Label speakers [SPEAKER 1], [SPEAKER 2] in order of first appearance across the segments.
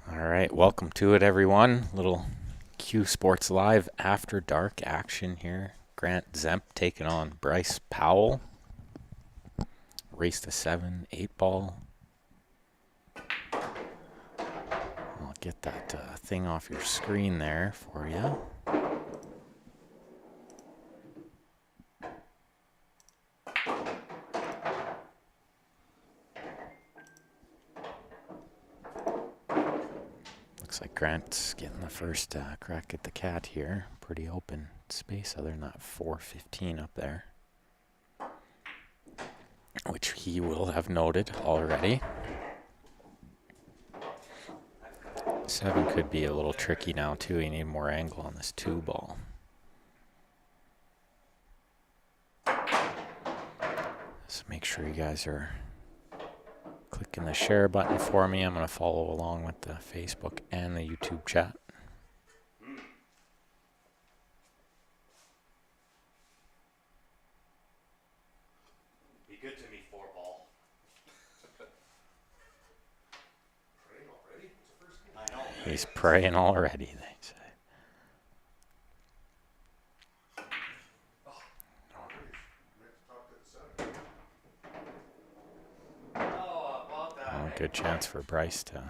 [SPEAKER 1] All right, welcome to it, everyone. Little Q Sports Live After Dark action here. Grant Zemp taking on Bryce Powell. Race to 7, 8-ball. I'll get that thing off your screen there for you. Looks like Grant's getting the first crack at the cat here. Pretty open space other than that 415 up there, which he will have noted already. 7 could be a little tricky now too. You need more angle on this 2-ball. So make sure you guys are clicking the share button for me. I'm going to follow along with the Facebook and the YouTube chat.
[SPEAKER 2] Be good to me, 4-ball.
[SPEAKER 3] Praying already? It's the first game.
[SPEAKER 2] I know.
[SPEAKER 1] He's praying already, they say.
[SPEAKER 2] Oh, about that.
[SPEAKER 1] Oh, good chance for Bryce to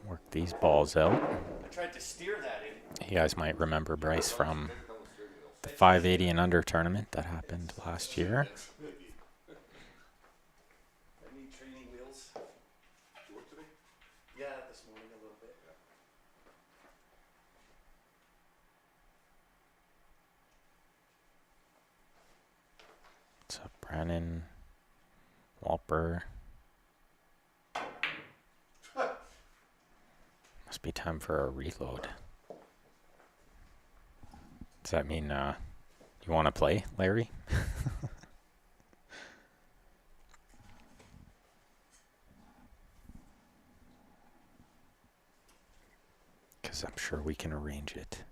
[SPEAKER 1] work these balls out.
[SPEAKER 2] I tried to steer that in.
[SPEAKER 1] You guys might remember Bryce from the 580 and under tournament that happened last year.
[SPEAKER 2] I need training wheels.
[SPEAKER 3] Did you work today?
[SPEAKER 2] Yeah, this morning a little bit.
[SPEAKER 1] What's up, Brennan? Walper. Must be time for a reload. Does that mean you want to play, Larry? Because I'm sure we can arrange it.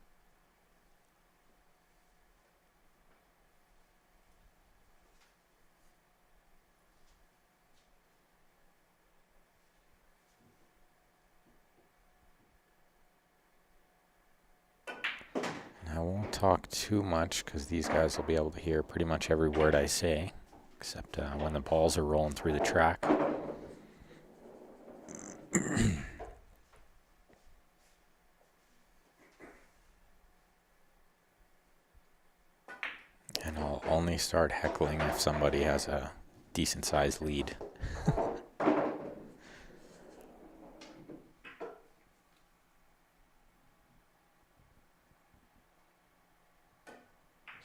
[SPEAKER 1] I won't talk too much because these guys will be able to hear pretty much every word I say, except when the balls are rolling through the track. And I'll only start heckling if somebody has a decent sized lead.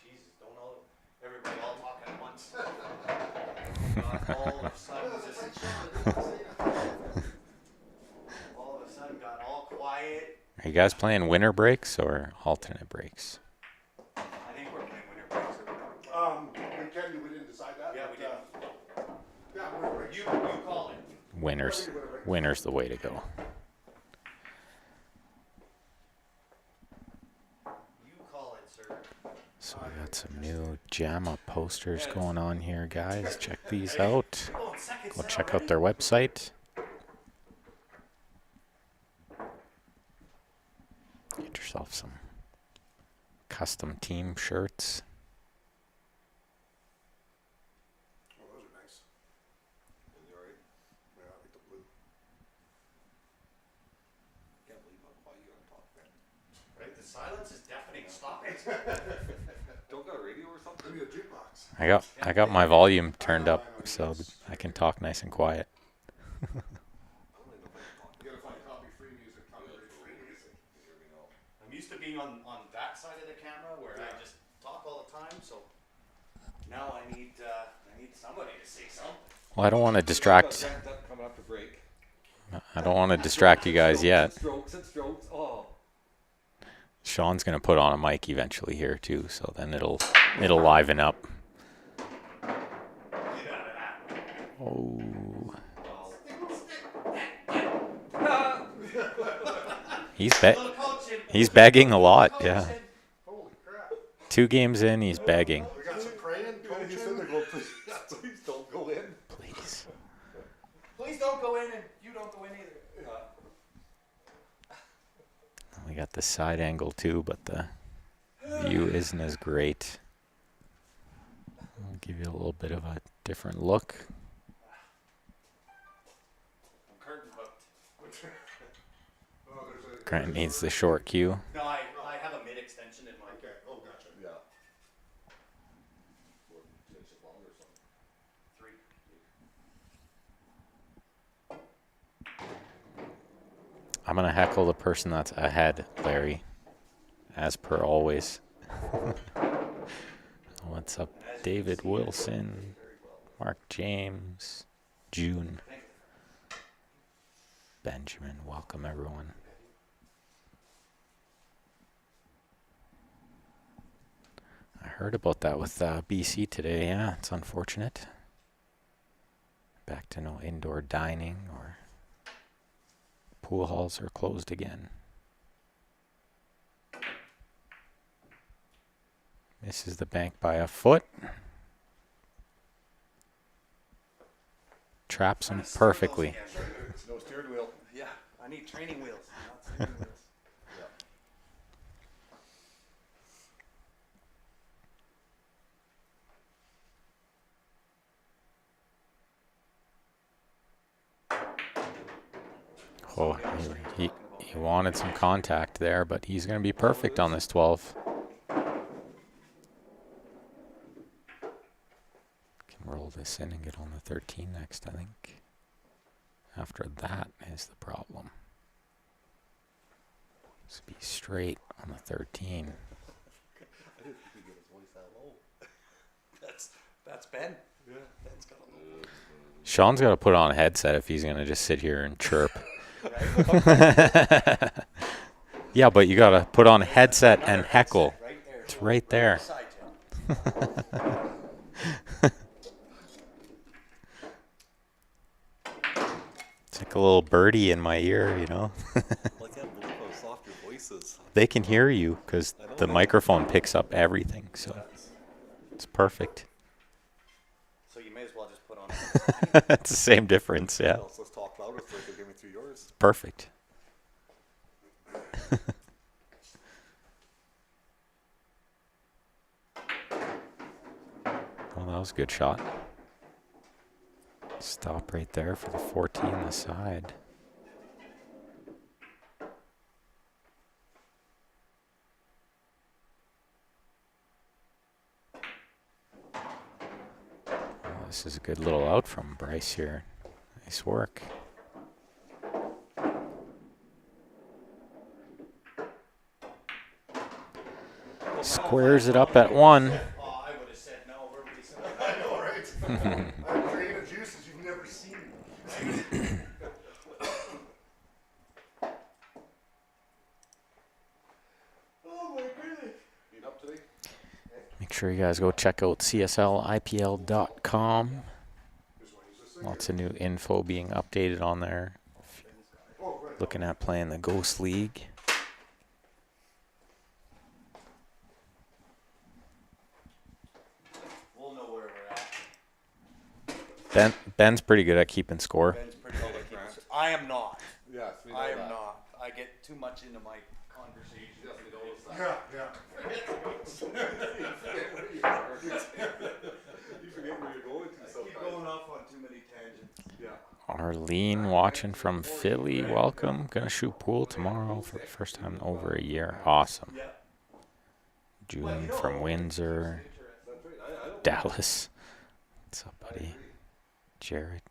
[SPEAKER 2] Jesus, don't all everybody all talk at once. All of a sudden, all of a sudden got all quiet.
[SPEAKER 1] Are you guys playing winter breaks or alternate breaks?
[SPEAKER 2] I think we're playing winter breaks.
[SPEAKER 3] We didn't decide that.
[SPEAKER 2] Yeah, we did.
[SPEAKER 3] Yeah, we're
[SPEAKER 2] You call it.
[SPEAKER 1] Winter's the way to go.
[SPEAKER 2] You call it, sir.
[SPEAKER 1] So we got some new JAMA posters going on here, guys. Check these out.
[SPEAKER 2] Oh, second
[SPEAKER 1] Go
[SPEAKER 2] set
[SPEAKER 1] check
[SPEAKER 2] already?
[SPEAKER 1] out their website. Get yourself some custom team shirts.
[SPEAKER 3] Oh, those are nice. Are they alright? Yeah, I like the blue. Can't believe how quiet you are talking.
[SPEAKER 2] Right, the silence is deafening. Stop it.
[SPEAKER 3] Don't got a radio or something? Give me a jukebox.
[SPEAKER 1] I got my volume turned up so I can talk nice and quiet.
[SPEAKER 3] You gotta find copy-free music, copyright-free music.
[SPEAKER 2] I'm used to being on that side of the camera where I just talk all the time, so now I need somebody to say something.
[SPEAKER 1] Well, I don't want to distract.
[SPEAKER 3] Coming up to break.
[SPEAKER 1] I don't want to distract you guys yet.
[SPEAKER 3] Strokes. Oh.
[SPEAKER 1] Sean's gonna put on a mic eventually here too, so then it'll liven up. Oh. He's begging a lot, yeah.
[SPEAKER 3] Holy crap.
[SPEAKER 1] 2 games in, he's begging.
[SPEAKER 3] We got some praying, coaching. Please don't go in.
[SPEAKER 1] Please.
[SPEAKER 2] don't go in and you don't go in either.
[SPEAKER 1] We got the side angle too, but the view isn't as great. I'll give you a little bit of a different look.
[SPEAKER 2] I'm curtain hooked.
[SPEAKER 3] Oh, there's a.
[SPEAKER 1] Grant needs the short cue.
[SPEAKER 2] No, I have a mid extension in my.
[SPEAKER 3] Okay, oh, gotcha.
[SPEAKER 4] Yeah. What, 2 inches long or something?
[SPEAKER 2] 3.
[SPEAKER 1] I'm going to heckle the person that's ahead, Larry, as per always. What's up, David Wilson, Mark James, June, Benjamin. Welcome, everyone. I heard about that with BC today. Yeah, it's unfortunate. Back to no indoor dining, or pool halls are closed again. Misses the bank by a foot. Traps him perfectly.
[SPEAKER 4] No steering wheel.
[SPEAKER 2] Yeah, I need training wheels, not steering wheels.
[SPEAKER 1] Oh, he wanted some contact there, but he's going to be perfect on this 12. Can roll this in and get on the 13 next, I think. After that is the problem. Just be straight on the 13.
[SPEAKER 4] I didn't think he'd get his voice that low.
[SPEAKER 2] That's Ben. Yeah. Ben's got a little.
[SPEAKER 1] Sean's got to put on a headset if he's going to just sit here and chirp. Yeah, but you got to put on a headset and heckle.
[SPEAKER 2] Right there.
[SPEAKER 1] It's right there.
[SPEAKER 2] Side
[SPEAKER 1] It's like a little birdie in my ear, you know.
[SPEAKER 4] Like, I can't believe how soft your voice is.
[SPEAKER 1] They can hear you because the microphone picks up everything, so it's perfect.
[SPEAKER 2] So you may as well just put on.
[SPEAKER 1] It's the same difference, yeah.
[SPEAKER 4] Let's talk louder so I can hear me through yours.
[SPEAKER 1] Perfect. Well, that was a good shot. Stop right there for the 14 on the side. Oh, this is a good little out from Bryce here. Nice work. Squares it up at 1.
[SPEAKER 2] Oh, I would have said no. Where would he say?
[SPEAKER 3] I know, right? I'm creating juices you've never seen.
[SPEAKER 2] Oh my goodness.
[SPEAKER 4] Being up today?
[SPEAKER 1] Make sure you guys go check out CSLIPL.com. Lots of new info being updated on there.
[SPEAKER 3] Oh, right.
[SPEAKER 1] Looking at playing the Ghost League.
[SPEAKER 2] We'll know where we're at.
[SPEAKER 1] Ben's pretty good at keeping score.
[SPEAKER 2] Ben's pretty good at keeping. I am not.
[SPEAKER 4] Yes, we know
[SPEAKER 2] I am
[SPEAKER 4] that.
[SPEAKER 2] not. I get too much into my conversation.
[SPEAKER 4] Yes, we know that.
[SPEAKER 3] Yeah, yeah.
[SPEAKER 4] You forget where you're going to
[SPEAKER 2] Keep
[SPEAKER 4] sometimes.
[SPEAKER 2] going off on too many tangents.
[SPEAKER 4] Yeah.
[SPEAKER 1] Arlene watching from Philly. Welcome. Gonna shoot pool tomorrow for the first time in over a year. Awesome.
[SPEAKER 2] Yeah.
[SPEAKER 1] June from Windsor.
[SPEAKER 4] That's right. I don't
[SPEAKER 1] Dallas. What's up, buddy? Jared.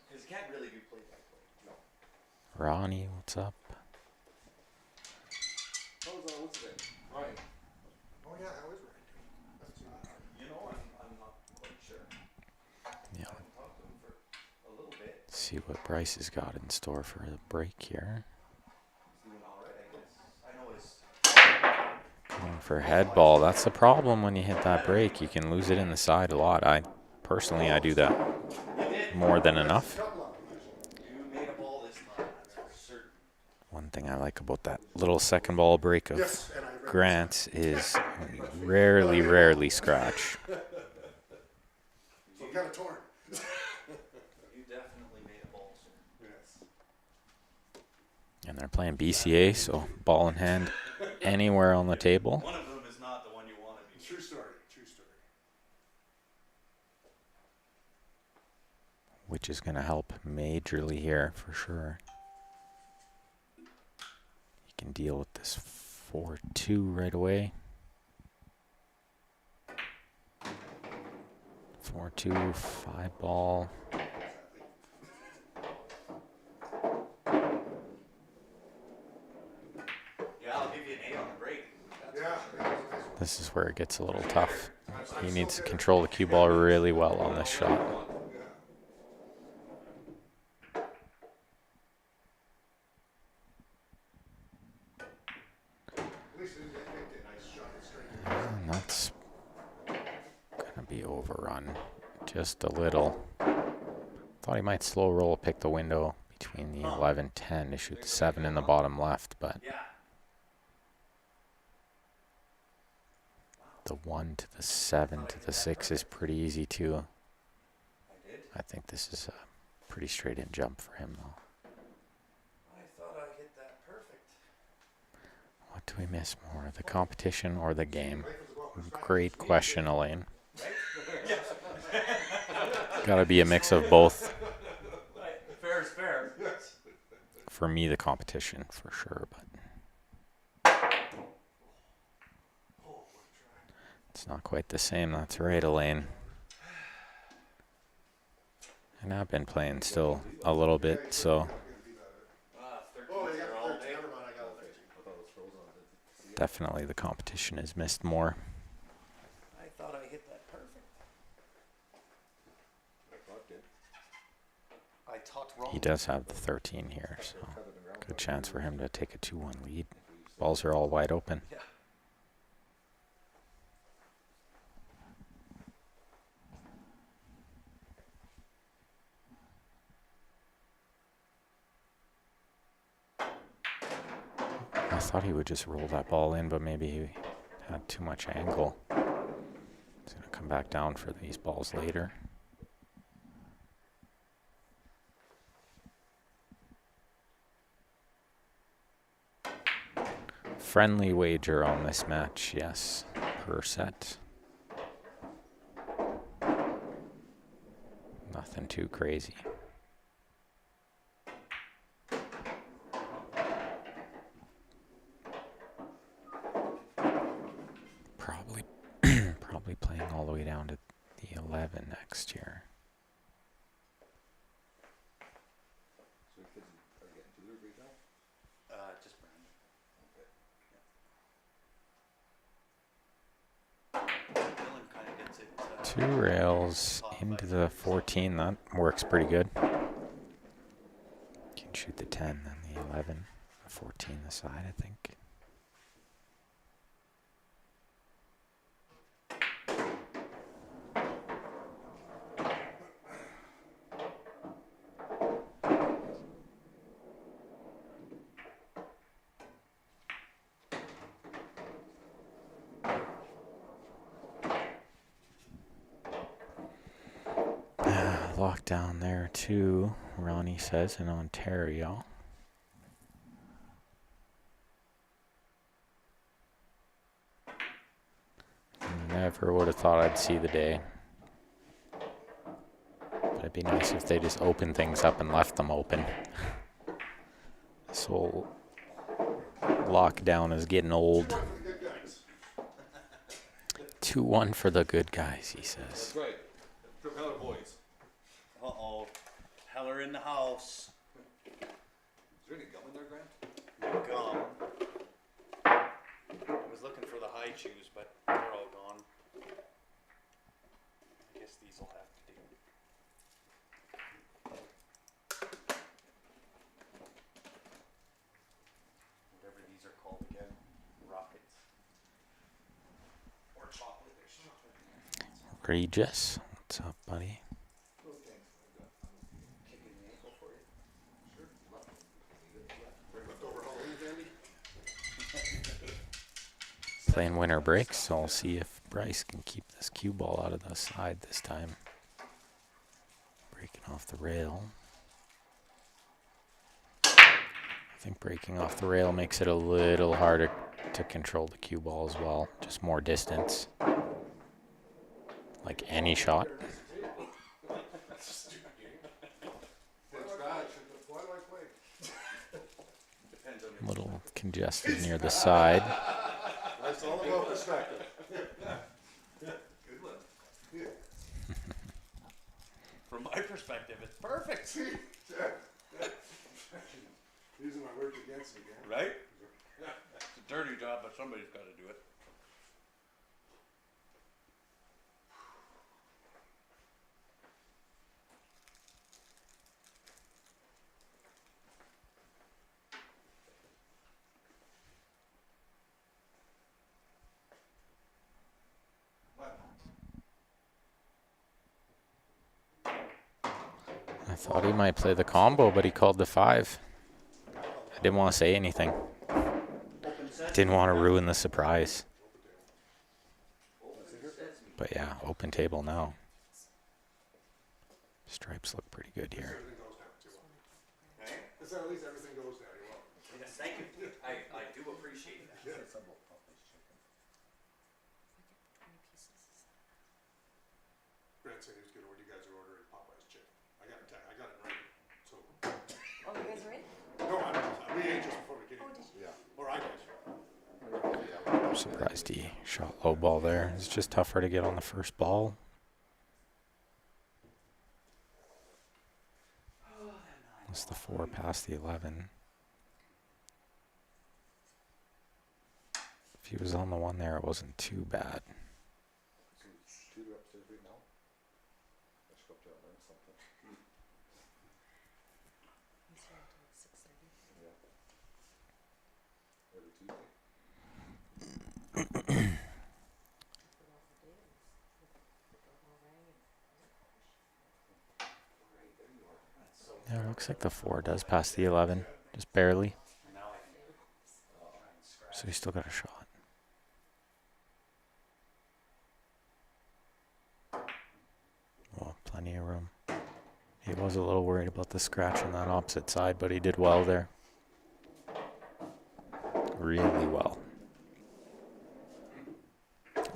[SPEAKER 2] Because you can't really do play-by-play.
[SPEAKER 1] Ronnie, what's up?
[SPEAKER 4] what's his name? Ryan.
[SPEAKER 3] Oh, yeah, how is Ryan doing? That's
[SPEAKER 2] You know, I'm not quite sure.
[SPEAKER 1] Yeah.
[SPEAKER 2] I haven't talked to him for a little bit.
[SPEAKER 1] See what Bryce has got in store for the break here.
[SPEAKER 2] He's doing all right, I guess. I know his.
[SPEAKER 1] Going for head ball. That's the problem when you hit that break. You can lose it in the side a lot. I do that
[SPEAKER 2] You did.
[SPEAKER 1] more than enough.
[SPEAKER 3] couple of them, actually.
[SPEAKER 2] You made a ball this time. That's for certain.
[SPEAKER 1] One thing I like about that little second ball break of
[SPEAKER 3] Yes, and I read
[SPEAKER 1] Grant is rarely scratch.
[SPEAKER 3] So I'm kind of torn.
[SPEAKER 2] You definitely made a ball.
[SPEAKER 1] And they're playing BCA, so ball in hand anywhere on the table,
[SPEAKER 2] One of them is not the one you want to be.
[SPEAKER 3] True story, true story.
[SPEAKER 1] which is going to help majorly here for sure. You can deal with this 4-2 right away. 4-2, 5-ball.
[SPEAKER 2] Yeah, I'll give you an 8 on the break.
[SPEAKER 3] Yeah.
[SPEAKER 1] This is where it gets a little tough. He needs to control the cue ball really well on this shot. And that's gonna be overrun just a little. Thought he might slow roll, pick the window between the 11-10 to shoot the 7 in the bottom left, but
[SPEAKER 2] Yeah.
[SPEAKER 1] the 1 to the 7 to the 6 is pretty easy too.
[SPEAKER 2] I did.
[SPEAKER 1] I think this is a pretty straight in jump for him though.
[SPEAKER 2] I thought I hit that perfect.
[SPEAKER 1] What do we miss more, the competition or the game? Great question, Elaine. Gotta be a mix of both.
[SPEAKER 2] Fair is fair.
[SPEAKER 1] For me, the competition for sure, but it's not quite the same. That's right, Elaine. And I've been playing still a little bit, so
[SPEAKER 2] 13 all day.
[SPEAKER 1] definitely the competition is missed more.
[SPEAKER 2] I thought I hit that perfect. I talked wrong.
[SPEAKER 1] He does have the 13 here, so good chance for him to take a 2-1 lead. Balls are all wide open.
[SPEAKER 2] Yeah.
[SPEAKER 1] I thought he would just roll that ball in, but maybe he had too much angle. He's going to come back down for these balls later. Friendly wager on this match, yes, per set. Nothing too crazy. Probably playing all the way down to the 11 next year.
[SPEAKER 4] So kids are getting to their grade now?
[SPEAKER 2] Just Brandon. Dylan kind of gets it.
[SPEAKER 1] 2 rails into the 14. That works pretty good. You can shoot the 10, then the 11, the 14 the side, I think. Lockdown there too, Ronnie says, in Ontario. Never would have thought I'd see the day. But it'd be nice if they just opened things up and left them open. This whole lockdown is getting old. 2-1 for the good guys, he says.
[SPEAKER 3] That's right. Propeller boys.
[SPEAKER 2] Uh-oh. Heller in the house.
[SPEAKER 3] Is there any gum in there, Grant?
[SPEAKER 2] Gum. I was looking for the high chews, but they're all gone. I guess these will have to do. Whatever these are called again. Rockets. Or chocolate. There's chocolate in there.
[SPEAKER 1] Regis, what's up, buddy?
[SPEAKER 2] Kicking the ankle for you.
[SPEAKER 3] Leftover Halloween candy?
[SPEAKER 1] Playing winter breaks, so I'll see if Bryce can keep this cue ball out of the side this time. Breaking off the rail. think breaking off the rail makes it a little harder to control the cue ball as well. Just more distance. Like any shot.
[SPEAKER 3] Stupid game. It's bad. Why do I play?
[SPEAKER 2] Depends on
[SPEAKER 1] A little congested near the side.
[SPEAKER 3] That's all about perspective.
[SPEAKER 2] good one. From my perspective, it's perfect.
[SPEAKER 3] Using my words against me again.
[SPEAKER 2] Right? It's a dirty job, but somebody's got to do it.
[SPEAKER 1] I thought he might play the combo, but he called the 5. I didn't want to say anything. Didn't want to ruin the surprise. But yeah, open table now. Stripes look pretty good here.
[SPEAKER 3] Everything goes down too.
[SPEAKER 2] Okay?
[SPEAKER 3] It's at least everything goes down. You're welcome.
[SPEAKER 2] Yes, thank you. I do appreciate that.
[SPEAKER 3] Brad said he was gonna order. You guys are ordering Popeye's chicken. I got it right. So.
[SPEAKER 5] Oh, you guys are in?
[SPEAKER 3] No, I don't. We ate just before we came.
[SPEAKER 5] Oh, did you?
[SPEAKER 3] Yeah. Or I did.
[SPEAKER 1] I'm surprised he shot low ball there. It's just tougher to get on the first ball. It's the 4 past the 11. If he was on the 1 there, it wasn't too bad.
[SPEAKER 4] Two upstairs right now. I should go up there and learn something.
[SPEAKER 5] He's here until 6:30.
[SPEAKER 4] Yeah. Every Tuesday.
[SPEAKER 5] Forgot the day it was. The doorbell rang and
[SPEAKER 1] Yeah, it looks like the 4 does pass the 11, just barely.
[SPEAKER 2] Now I can try and scratch.
[SPEAKER 1] So he's still got a shot. Well, plenty of room. He was a little worried about the scratch on that opposite side, but he did well there. Really well.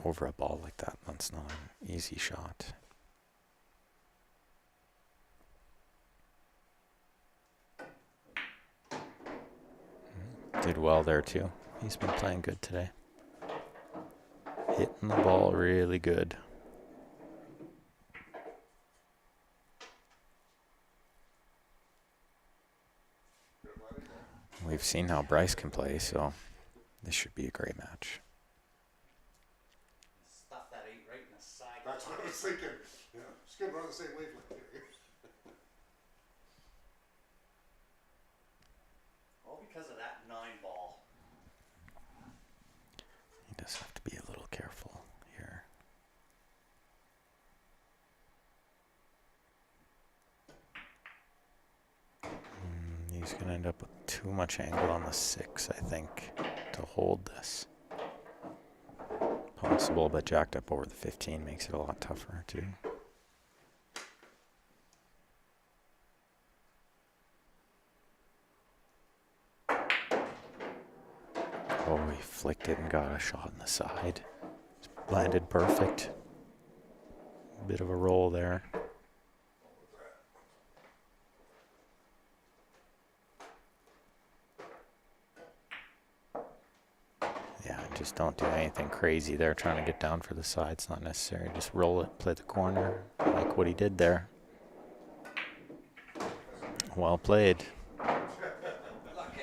[SPEAKER 1] Over a ball like that, that's not an easy shot. Did well there too. He's been playing good today. Hitting the ball really good. We've seen how Bryce can play, so this should be a great match.
[SPEAKER 2] Stuff that ate right in the side.
[SPEAKER 3] That's what I was thinking. Yeah. Just good. We're on the same wavelength here.
[SPEAKER 2] All because of that 9 ball.
[SPEAKER 1] He does have to be a little careful here. He's going to end up with too much angle on the 6, I think, to hold this. Possible, but jacked up over the 15 makes it a lot tougher, too. Oh, he flicked it and got a shot on the side. Landed perfect. Bit of a roll there. Yeah, just don't do anything crazy there trying to get down for the side. It's not necessary. Just roll it, play the corner, like what he did there. Well played.
[SPEAKER 2] Lucky.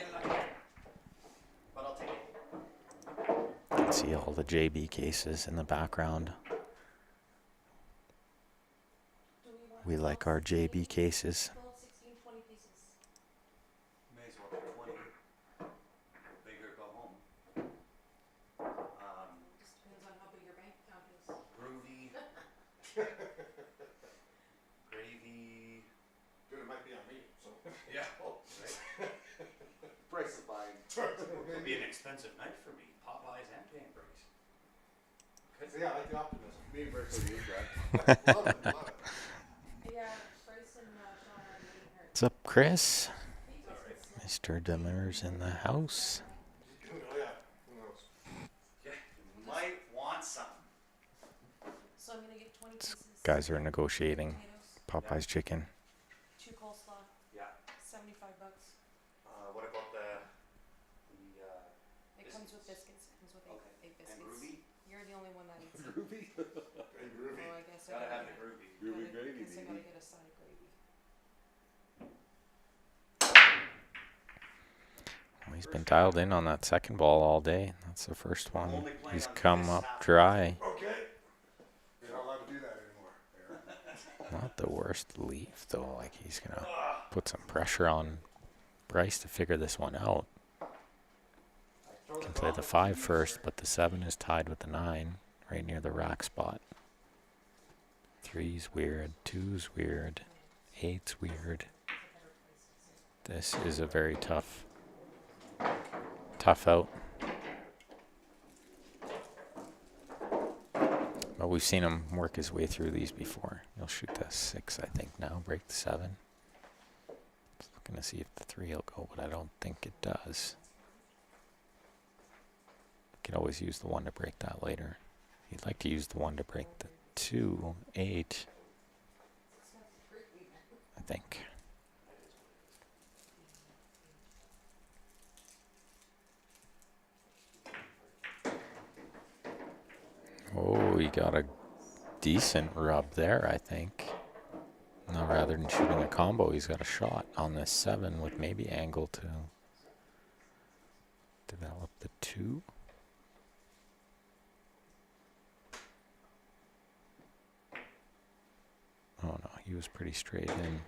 [SPEAKER 2] But I'll take it.
[SPEAKER 1] You can see all the JB cases in the background.
[SPEAKER 5] do we want
[SPEAKER 1] We like our JB cases.
[SPEAKER 5] 12, 16, 20 pieces?
[SPEAKER 2] May as well get 20. Bigger, go home.
[SPEAKER 5] Just depends on how big your bank account is.
[SPEAKER 2] Groovy. Gravy.
[SPEAKER 3] Dude, it might be on me. So.
[SPEAKER 2] Yeah.
[SPEAKER 4] Price of buying.
[SPEAKER 2] It'll be an expensive night for me. Popeyes and Canberra's.
[SPEAKER 3] Yeah, I like the optimism.
[SPEAKER 4] Me and Bryce will use that.
[SPEAKER 3] Love it. Love it.
[SPEAKER 5] Yeah, Bryce and Sean are meeting her.
[SPEAKER 1] What's up, Chris?
[SPEAKER 5] He just gets
[SPEAKER 1] Mr. Demers in the house.
[SPEAKER 3] Oh yeah, who knows?
[SPEAKER 2] Yeah, you might want some.
[SPEAKER 5] So I'm gonna get 20 pieces.
[SPEAKER 1] Guys are negotiating
[SPEAKER 5] Potatoes,
[SPEAKER 1] Popeye's chicken.
[SPEAKER 5] 2 coleslaw,
[SPEAKER 2] Yeah.
[SPEAKER 5] $75.
[SPEAKER 2] What about the
[SPEAKER 5] It comes with biscuits. It comes with
[SPEAKER 2] okay.
[SPEAKER 5] egg
[SPEAKER 2] And
[SPEAKER 5] biscuits.
[SPEAKER 2] groovy?
[SPEAKER 5] You're the only one that eats it.
[SPEAKER 4] Groovy?
[SPEAKER 3] And groovy.
[SPEAKER 5] Oh, I guess
[SPEAKER 2] Gotta
[SPEAKER 5] I
[SPEAKER 2] have the groovy.
[SPEAKER 4] Groovy gravy,
[SPEAKER 5] guess I
[SPEAKER 4] baby.
[SPEAKER 5] gotta get a side of gravy.
[SPEAKER 1] Well, he's been dialed in on that second ball all day. That's the first one.
[SPEAKER 2] Only playing
[SPEAKER 1] He's
[SPEAKER 2] on
[SPEAKER 1] come
[SPEAKER 2] this
[SPEAKER 1] up
[SPEAKER 2] half.
[SPEAKER 1] dry.
[SPEAKER 3] Okay. You're not allowed to do that anymore. Aaron.
[SPEAKER 1] Not the worst leaf though. Like he's gonna put some pressure on Bryce to figure this one out. Can play the 5 first, but the 7 is tied with the 9 right near the rack spot. 3's weird, 2's weird, 8's weird. This is a very tough out. But we've seen him work his way through these before. He'll shoot the 6, I think, now, break the 7. Just looking to see if the 3 will go, but I don't think it does. Could always use the 1 to break that later. He'd like to use the 1 to break the 2, 8, I think. Oh, he got a decent rub there, I think. Now, rather than shooting a combo, he's got a shot on this 7 with maybe angle to develop the 2. Oh no, he was pretty straight in.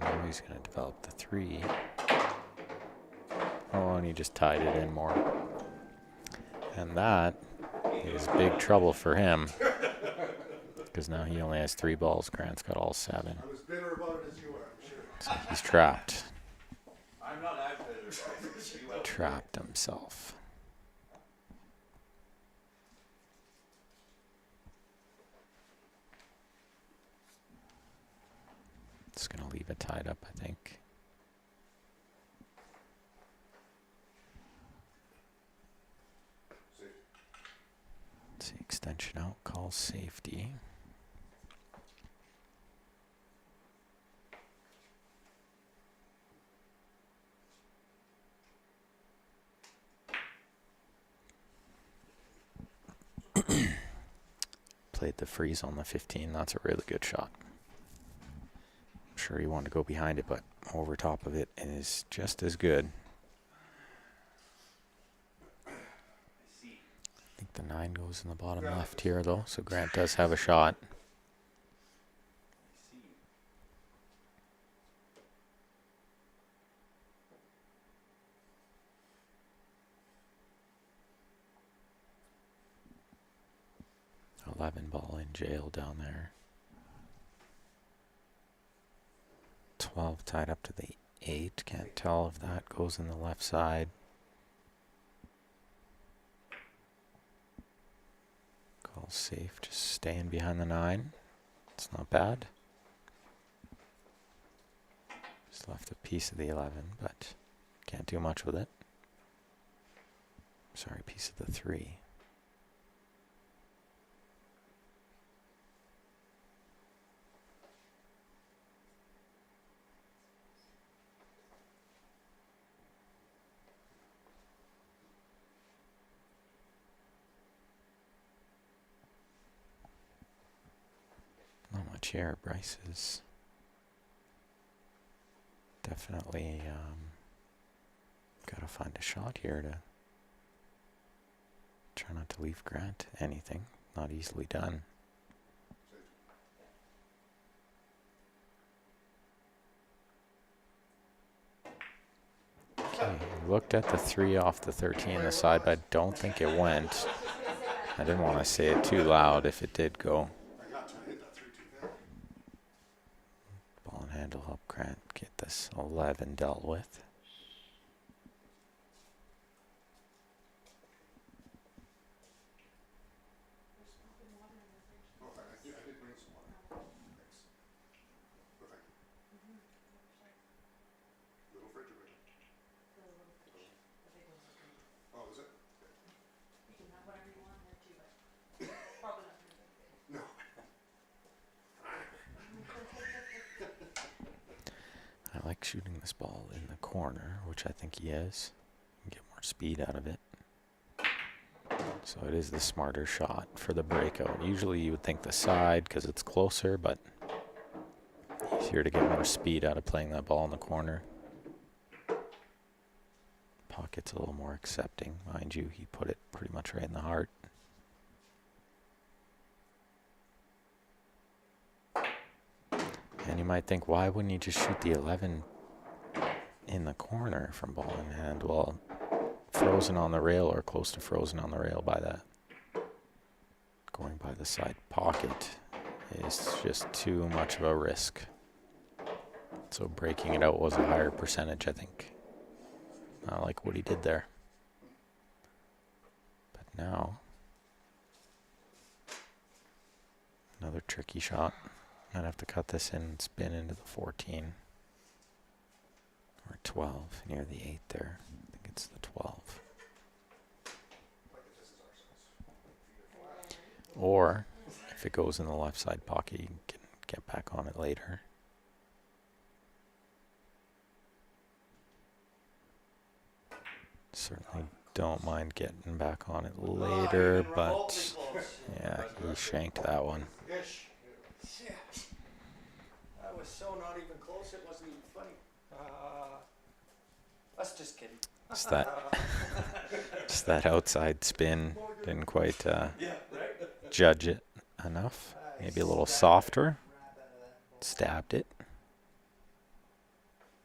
[SPEAKER 1] Now he's going to develop the 3. Oh, and he just tied it in more. And that is big trouble for him. Because now he only has 3 balls. Grant's got all 7.
[SPEAKER 3] I was bitter about it as you were, I'm sure.
[SPEAKER 1] So he's trapped.
[SPEAKER 2] I'm not as bitter as you are.
[SPEAKER 1] Trapped himself. It's going to leave it tied up, I think.
[SPEAKER 3] See,
[SPEAKER 1] Let's see, extension out, calls safety. Played the freeze on the 15. That's a really good shot. I'm sure he wanted to go behind it, but over top of it is just as good.
[SPEAKER 2] I see.
[SPEAKER 1] I think the 9 goes in the bottom left here, though, so Grant does have a shot.
[SPEAKER 2] I see.
[SPEAKER 1] 11 ball in jail down there. 12 tied up to the 8. Can't tell if that goes in the left side. Call safe, just staying behind the 9. It's not bad. Just left a piece of the 11, but can't do much with it. Sorry, piece of the 3. Not much here. Bryce is definitely got to find a shot here to try not to leave Grant anything. Not easily done. Okay, looked at the 3 off the 13 the side, but I don't think it went. I didn't want to say it too loud if it did go.
[SPEAKER 3] I got to hit that 3 too bad.
[SPEAKER 1] Ball and handle help Grant get this 11 dealt with.
[SPEAKER 3] Oh, I did bring some water. Thanks. Well, thank you.
[SPEAKER 1] like shooting this ball in the corner, which I think he is. Get more speed out of it. So it is the smarter shot for the breakout. Usually you would think the side because it's closer, but easier to get more speed out of playing that ball in the corner. Pocket's a little more accepting. Mind you, he put it pretty much right in the heart. And you might think, why wouldn't you just shoot the 11 in the corner from ball in hand? Well, frozen on the rail or close to frozen on the rail by that. Going by the side pocket is just too much of a risk. So breaking it out was a higher percentage, I think. I like what he did there. But now, another tricky shot. I'd have to cut this in and spin into the 14. Or 12, near the 8 there. I think it's the 12. Or, if it goes in the left side pocket, you can get back on it later. Certainly don't mind getting back on it later, but yeah, he shanked that one.
[SPEAKER 2] Ish. Yeah. That was so not even close, it wasn't even funny. That's just kidding.
[SPEAKER 1] Just that outside spin didn't quite
[SPEAKER 2] Yeah, right?
[SPEAKER 1] judge it enough. Maybe a little softer. Stabbed it.
[SPEAKER 4] What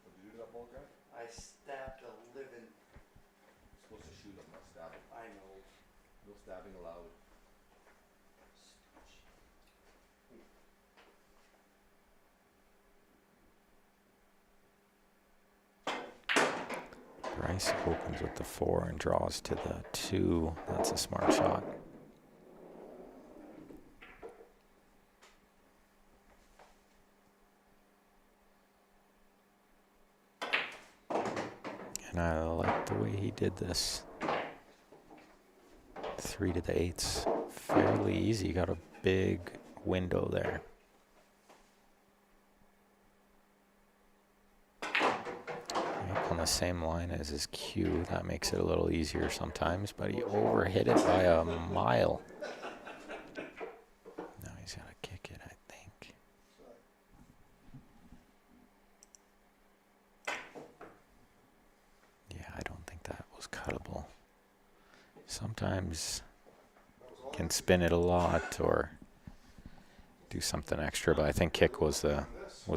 [SPEAKER 4] did you do to that ball, Grant?
[SPEAKER 2] I stabbed a living.
[SPEAKER 4] You're supposed to shoot them, not stab them.
[SPEAKER 2] I know.
[SPEAKER 4] No stabbing allowed.
[SPEAKER 1] Bryce opens with the 4 and draws to the 2. That's a smart shot. And I like the way he did this. 3 to the 8's fairly easy. Got a big window there. On the same line as his cue, that makes it a little easier sometimes, but he overhit it by a mile. Now he's got to kick it, I think. Yeah, I don't think that was cuttable. Sometimes you can spin it a lot or do something extra, but I think kick was the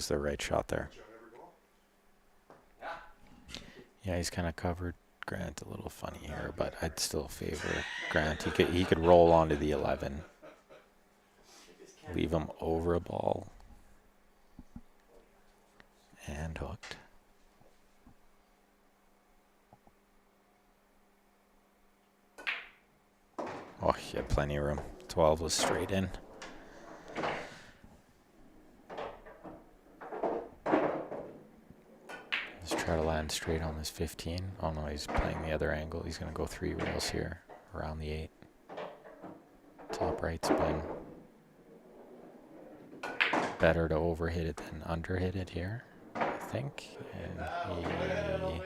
[SPEAKER 1] right shot there. Yeah, he's kind of covered Grant a little funny here, but I'd still favor Grant. He could roll onto the 11, leave him over a ball, and hooked. Oh, he had plenty of room. 12 was straight in. Let's try to land straight on this 15. Oh no, he's playing the other angle. He's going to go 3 rails here around the 8. Top right spin. Better to overhit it than underhit it here, I think. And he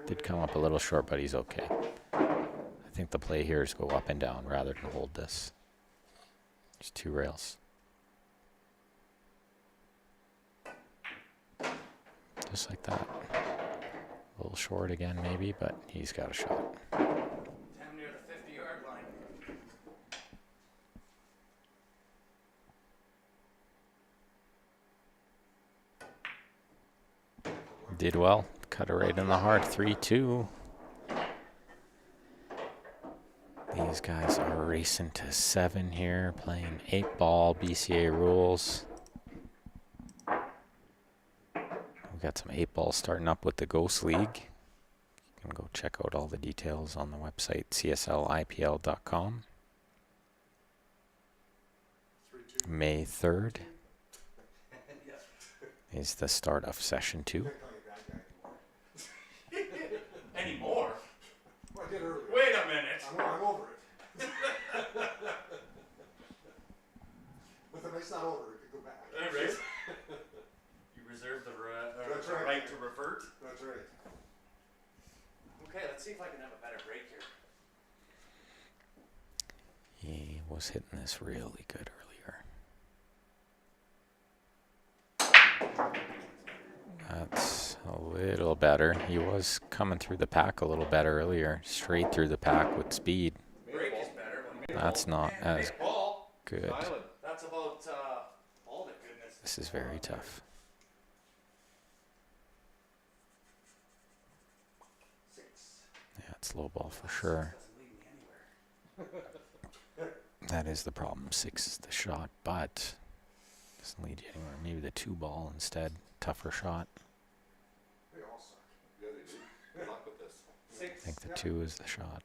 [SPEAKER 1] did come up a little short, but he's okay. I think the play here is go up and down rather than hold this. Just 2 rails. Just like that. A little short again maybe, but he's got a shot.
[SPEAKER 2] Damn near the 50-yard line.
[SPEAKER 1] Did well. Cut it right in the heart. 3-2. These guys are racing to 7 here, playing 8-ball BCA rules. We've got some 8-ball starting up with the Ghost League. You can go check out all the details on the website, CSLIPL.com. May 3rd is the start of session 2.
[SPEAKER 2] Anymore?
[SPEAKER 3] Well, I did earlier.
[SPEAKER 2] Wait a minute.
[SPEAKER 3] I'm over it. But if it's not over, it could go back.
[SPEAKER 2] Right. You reserve the right.
[SPEAKER 3] That's right.
[SPEAKER 2] right to revert.
[SPEAKER 3] That's right.
[SPEAKER 2] Okay, let's see if I can have a better break here.
[SPEAKER 1] He was hitting this really good earlier. That's a little better. He was coming through the pack a little better earlier. Straight through the pack with speed.
[SPEAKER 2] Break is better.
[SPEAKER 1] That's not as
[SPEAKER 2] Ball.
[SPEAKER 1] good.
[SPEAKER 2] That's about all the goodness.
[SPEAKER 1] This is very tough.
[SPEAKER 2] 6.
[SPEAKER 1] Yeah, it's low ball for sure.
[SPEAKER 2] Doesn't lead me anywhere.
[SPEAKER 1] That is the problem. 6 is the shot, but doesn't lead you anywhere. Maybe the 2 ball instead. Tougher shot.
[SPEAKER 3] They all suck.
[SPEAKER 4] Yeah, they do. Good luck with this.
[SPEAKER 2] 6.
[SPEAKER 1] I think the 2 is the shot.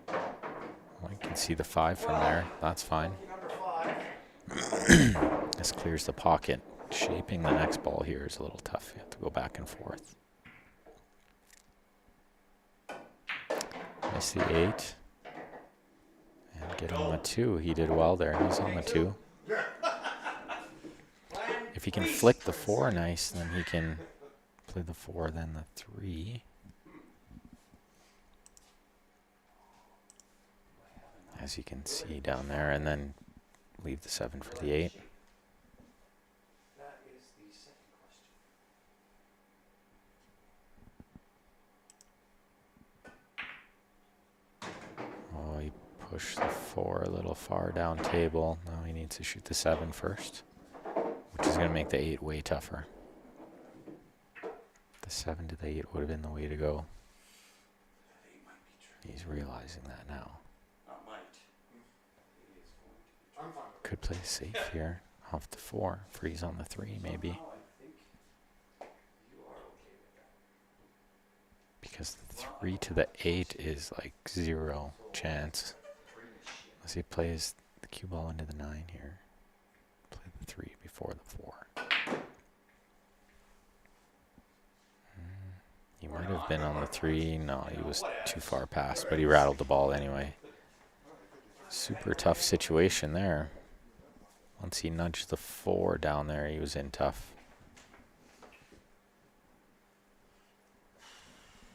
[SPEAKER 1] Well, you can see the 5 from there. That's fine.
[SPEAKER 2] Number 5.
[SPEAKER 1] This clears the pocket. Shaping the next ball here is a little tough. You have to go back and forth. Miss the 8. And get on the 2. He did well there. He's on the 2. If he can flick the 4 nice, then he can play the 4, then the 3. As you can see down there, and then leave the 7 for the 8.
[SPEAKER 2] That is the second question.
[SPEAKER 1] Oh, he pushed the 4 a little far down table. Now he needs to shoot the 7 first, which is going to make the 8 way tougher. The 7 to the 8 would have been the way to go.
[SPEAKER 2] That 8 might be true.
[SPEAKER 1] He's realizing that now.
[SPEAKER 2] Not might. It is going to be true.
[SPEAKER 3] I'm fine with it.
[SPEAKER 1] Could play safe here. Off the 4. Freeze on the 3 maybe.
[SPEAKER 2] Somehow I think you are okay with that.
[SPEAKER 1] Because the 3 to the 8 is like 0 chance. Unless he plays the cue ball into the 9 here. Play the 3 before the 4. He might have been on the 3. No, he was too far past, but he rattled the ball anyway. Super tough situation there. Once he nudged the 4 down there, he was in tough.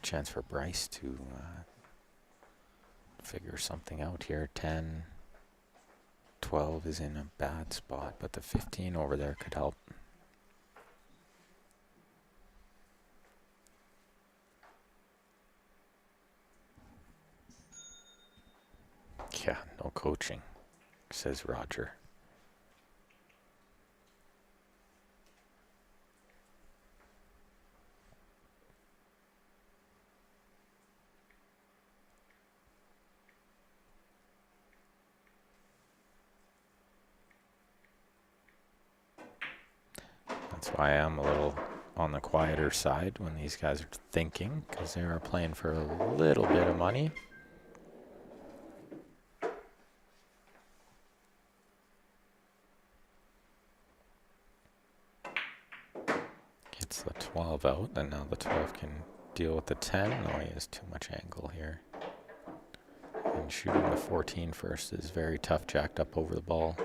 [SPEAKER 1] Chance for Bryce to figure something out here. 10, 12 is in a bad spot, but the 15 over there could help. Yeah, no coaching, says Roger. That's why I'm a little on the quieter side when these guys are thinking, because they are playing for a little bit of money. Gets the 12 out, and now the 12 can deal with the 10. No, he has too much angle here. And shooting the 14 first is very tough, jacked up over the ball.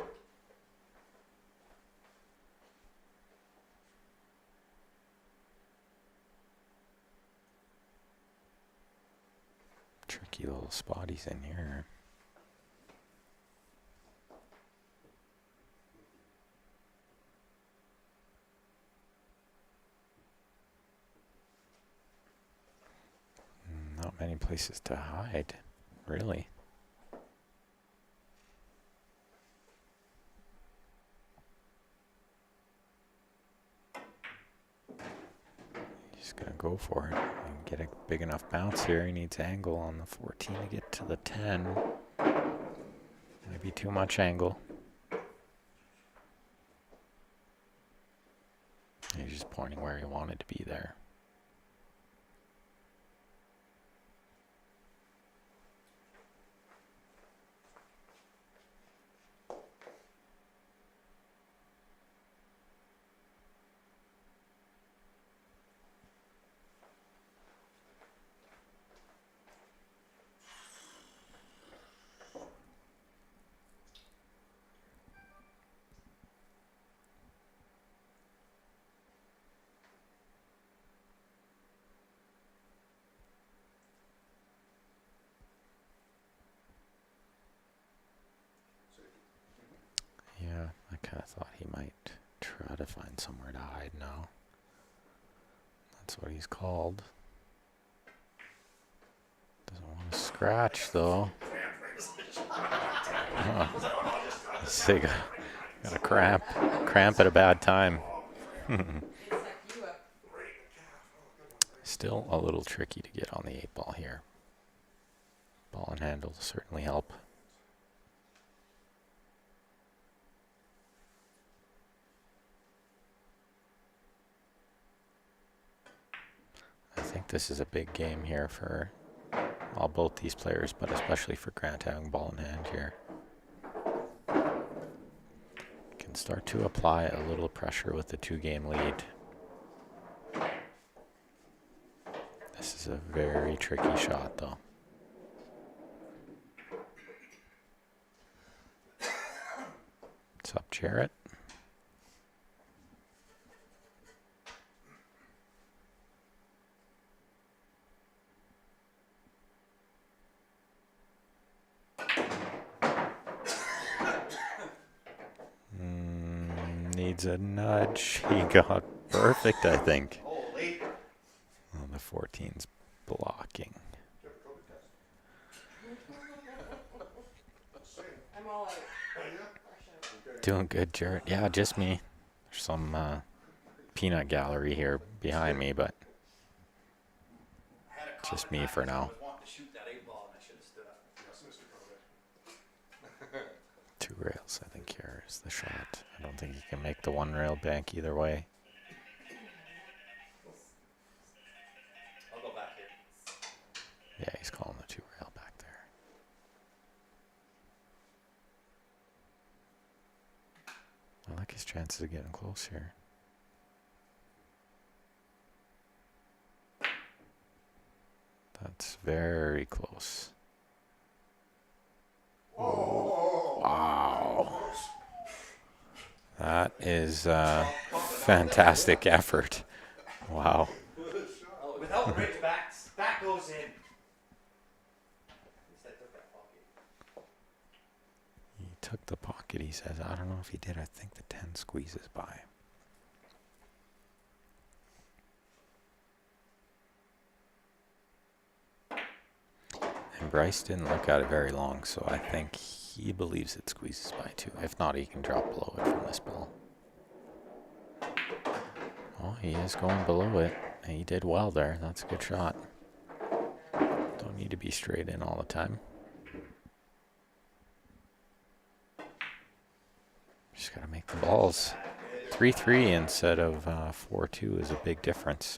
[SPEAKER 1] Tricky little spot he's in here. Not many places to hide, really. He's gonna go for it and get a big enough bounce here. He needs angle on the 14 to get to the 10. Maybe too much angle. He's just pointing where he wanted to be there. Yeah, I kind of thought he might try to find somewhere to hide now. That's what he's called. Doesn't want to scratch though. Oh. Say got a cramp at a bad time.
[SPEAKER 5] It sucked you up.
[SPEAKER 1] Still a little tricky to get on the 8-ball here. Ball and handle certainly help. I think this is a big game here for both these players, but especially for Grant having ball in hand here. Can start to apply a little pressure with the 2-game lead. This is a very tricky shot though. What's up, Jarrett? Needs a nudge. He got perfect, I think.
[SPEAKER 2] Holy.
[SPEAKER 1] Oh, the 14's blocking.
[SPEAKER 5] I'm all out.
[SPEAKER 3] Oh, yeah?
[SPEAKER 5] Fresh out.
[SPEAKER 1] Doing good, Jarrett. Yeah, just me. There's some peanut gallery here behind me, but
[SPEAKER 2] I had a
[SPEAKER 1] just
[SPEAKER 2] comment
[SPEAKER 1] me
[SPEAKER 2] back
[SPEAKER 1] for
[SPEAKER 2] because I
[SPEAKER 1] now.
[SPEAKER 2] was wanting to shoot that 8-ball and I should have stood up.
[SPEAKER 3] Yes, Mr. Corbett.
[SPEAKER 1] 2 rails, I think, here is the shot. I don't think he can make the 1 rail bank either way.
[SPEAKER 2] I'll go back here.
[SPEAKER 1] Yeah, he's calling the 2 rail back there. I like his chances of getting close here. That's very close. Wow. That is fantastic effort. Wow.
[SPEAKER 2] Without bridge backs, back goes in. At least I took that pocket.
[SPEAKER 1] He took the pocket, he says. I don't know if he did. I think the 10 squeezes by. And Bryce didn't look at it very long, so I think he believes it squeezes by too. If not, he can drop below it from this ball. Oh, he is going below it. He did well there. That's a good shot. Don't need to be straight in all the time. Just got to make the balls. 3-3 instead of 4-2 is a big difference.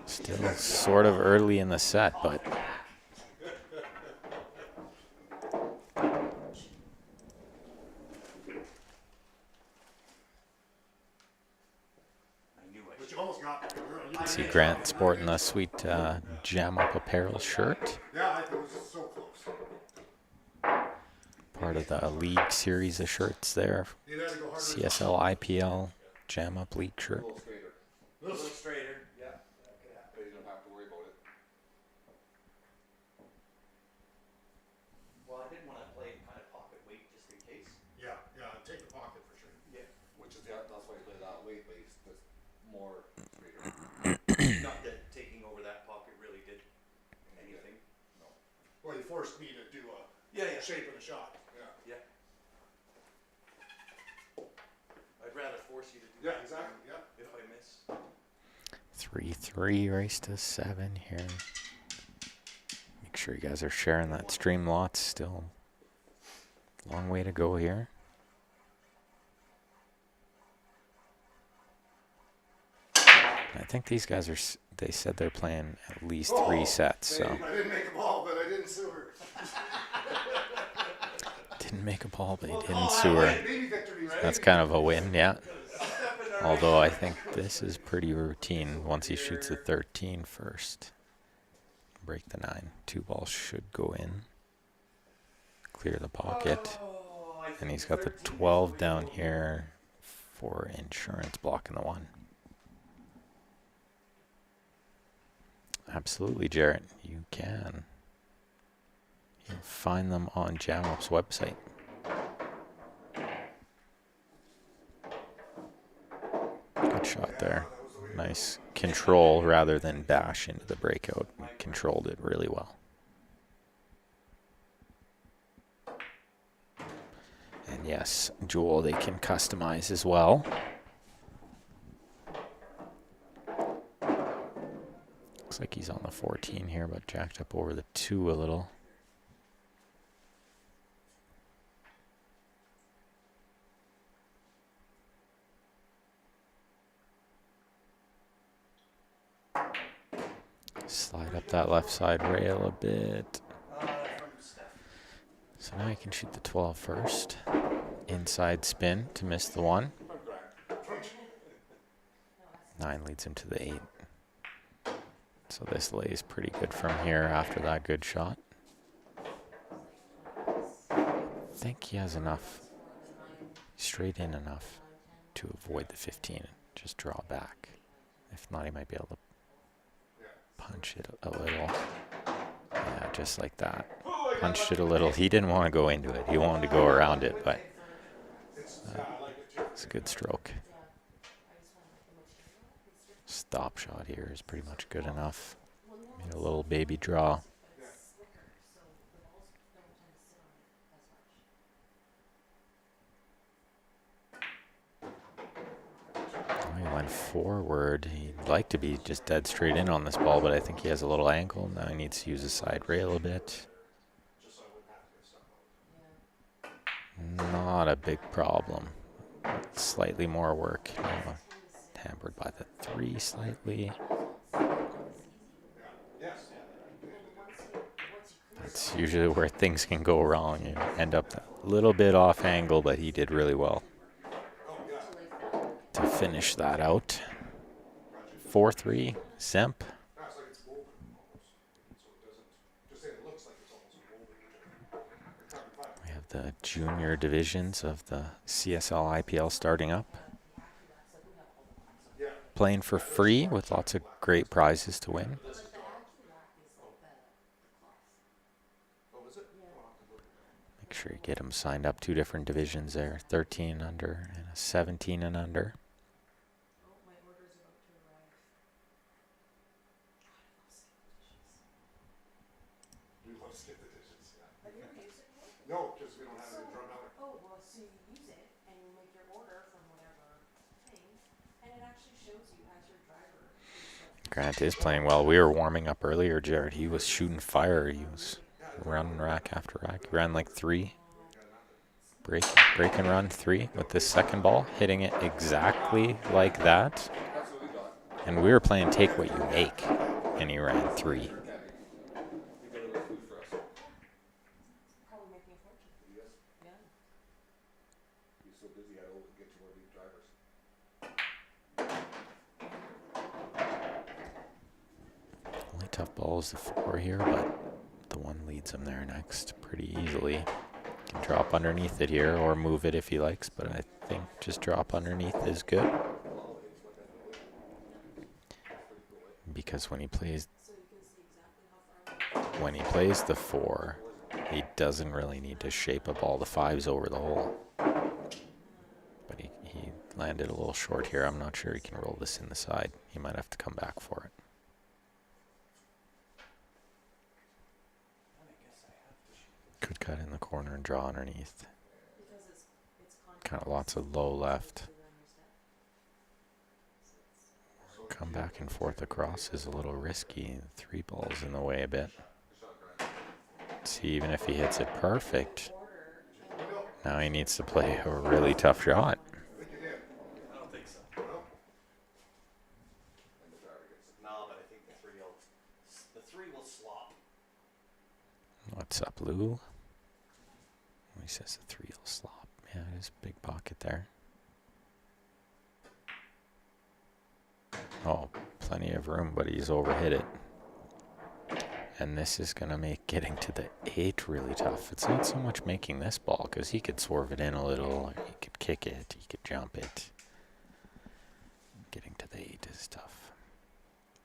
[SPEAKER 1] Still sort of early in the set, but
[SPEAKER 3] But you almost got me.
[SPEAKER 1] see Grant sporting the sweet Jam Up Apparel shirt.
[SPEAKER 3] Yeah, it was so close.
[SPEAKER 1] Part of the league series of shirts there.
[SPEAKER 3] You had to go harder.
[SPEAKER 1] CSL IPL Jam Up League shirt.
[SPEAKER 4] A little straighter,
[SPEAKER 2] A little straighter. Yeah. That could happen.
[SPEAKER 4] but you don't have to worry about it.
[SPEAKER 2] Well, I didn't want to play kind of pocket weight just in case.
[SPEAKER 3] Yeah, take the pocket for sure.
[SPEAKER 2] Yeah.
[SPEAKER 4] Which is, yeah, that's why you play that weight base, that's more straighter.
[SPEAKER 2] Not that taking over that pocket really did anything.
[SPEAKER 4] No.
[SPEAKER 3] Well, you forced me to do a
[SPEAKER 2] Yeah.
[SPEAKER 3] shape of the shot.
[SPEAKER 2] Yeah. I'd rather force you to do
[SPEAKER 3] Yeah,
[SPEAKER 2] that
[SPEAKER 3] exactly, yeah.
[SPEAKER 2] if I miss.
[SPEAKER 1] 3-3 race to 7 here. Make sure you guys are sharing that stream lots still. Long way to go here. I think these guys are, they said they're playing at least 3 sets, so.
[SPEAKER 3] I didn't make a ball, but I didn't sue her.
[SPEAKER 1] Didn't make a ball, but he didn't sue her.
[SPEAKER 3] Baby victories, right?
[SPEAKER 1] That's kind of a win, yeah. Although I think this is pretty routine once he shoots the 13 first. Break the 9. 2 balls should go in. Clear the pocket. And he's got the 12 down here for insurance blocking the 1. Absolutely, Jarrett. You can. You'll find them on JamUp's website. shot there. Nice control rather than bash into the breakout. He controlled it really well. And yes, Jewel, they can customize as well. Looks like he's on the 14 here, but jacked up over the 2 a little. Slide up that left side rail a bit.
[SPEAKER 2] From Steph.
[SPEAKER 1] So now he can shoot the 12 first. Inside spin to miss the 1. 9 leads him to the 8. So this lays pretty good from here after that good shot. I think he has enough, straight in enough to avoid the 15 and just draw back. If not, he might be able to punch it a little. Yeah, just like that. Punched it a little. He didn't want to go into it. He wanted to go around it, but it's a good stroke. Stop shot here is pretty much good enough. Made a little baby draw. He went forward. He'd like to be just dead straight in on this ball, but I think he has a little angle. Now he needs to use the side rail a bit. Not a big problem. Slightly more work. Hampered by the 3 slightly. That's usually where things can go wrong. You end up a little bit off angle, but he did really well to finish that out. 4-3, Zemp. We have the junior divisions of the CSL IPL starting up. Playing for free with lots of great prizes to win. Make sure you get them signed up. 2 different divisions there, 13 under and a 17 and under.
[SPEAKER 3] No, because we don't have it in drum out.
[SPEAKER 5] Oh, well, so you use it and you make your order from whatever thing, and it actually shows you as your driver.
[SPEAKER 1] Grant is playing well. We were warming up earlier, Jared. He was shooting fire. He was running rack after rack. He ran like 3. Break and run 3 with this second ball, hitting it exactly like that. And we were playing take what you make, and he ran 3.
[SPEAKER 5] Probably making a fortune. Yeah.
[SPEAKER 4] He's so busy, I don't get to one of these drivers.
[SPEAKER 1] Only tough ball is the 4 here, but the 1 leads him there next pretty easily. Can drop underneath it here or move it if he likes, but I think just drop underneath is good. Because when he plays the 4, he doesn't really need to shape up all the 5s over the hole. But he landed a little short here. I'm not sure he can roll this in the side. He might have to come back for it. Could cut in the corner and draw underneath. Kind of lots of low left. Come back and forth across is a little risky. 3 balls in the way a bit. See, even if he hits it perfect, now he needs to play a really tough shot.
[SPEAKER 2] I don't think so. No, but I think the 3 will slop.
[SPEAKER 1] What's up, Lou? He says the 3 will slop. Yeah, it is a big pocket there. Oh, plenty of room, but he's overhit it. And this is going to make getting to the 8 really tough. It's not so much making this ball, because he could swerve it in a little, or he could kick it, he could jump it. Getting to the 8 is tough.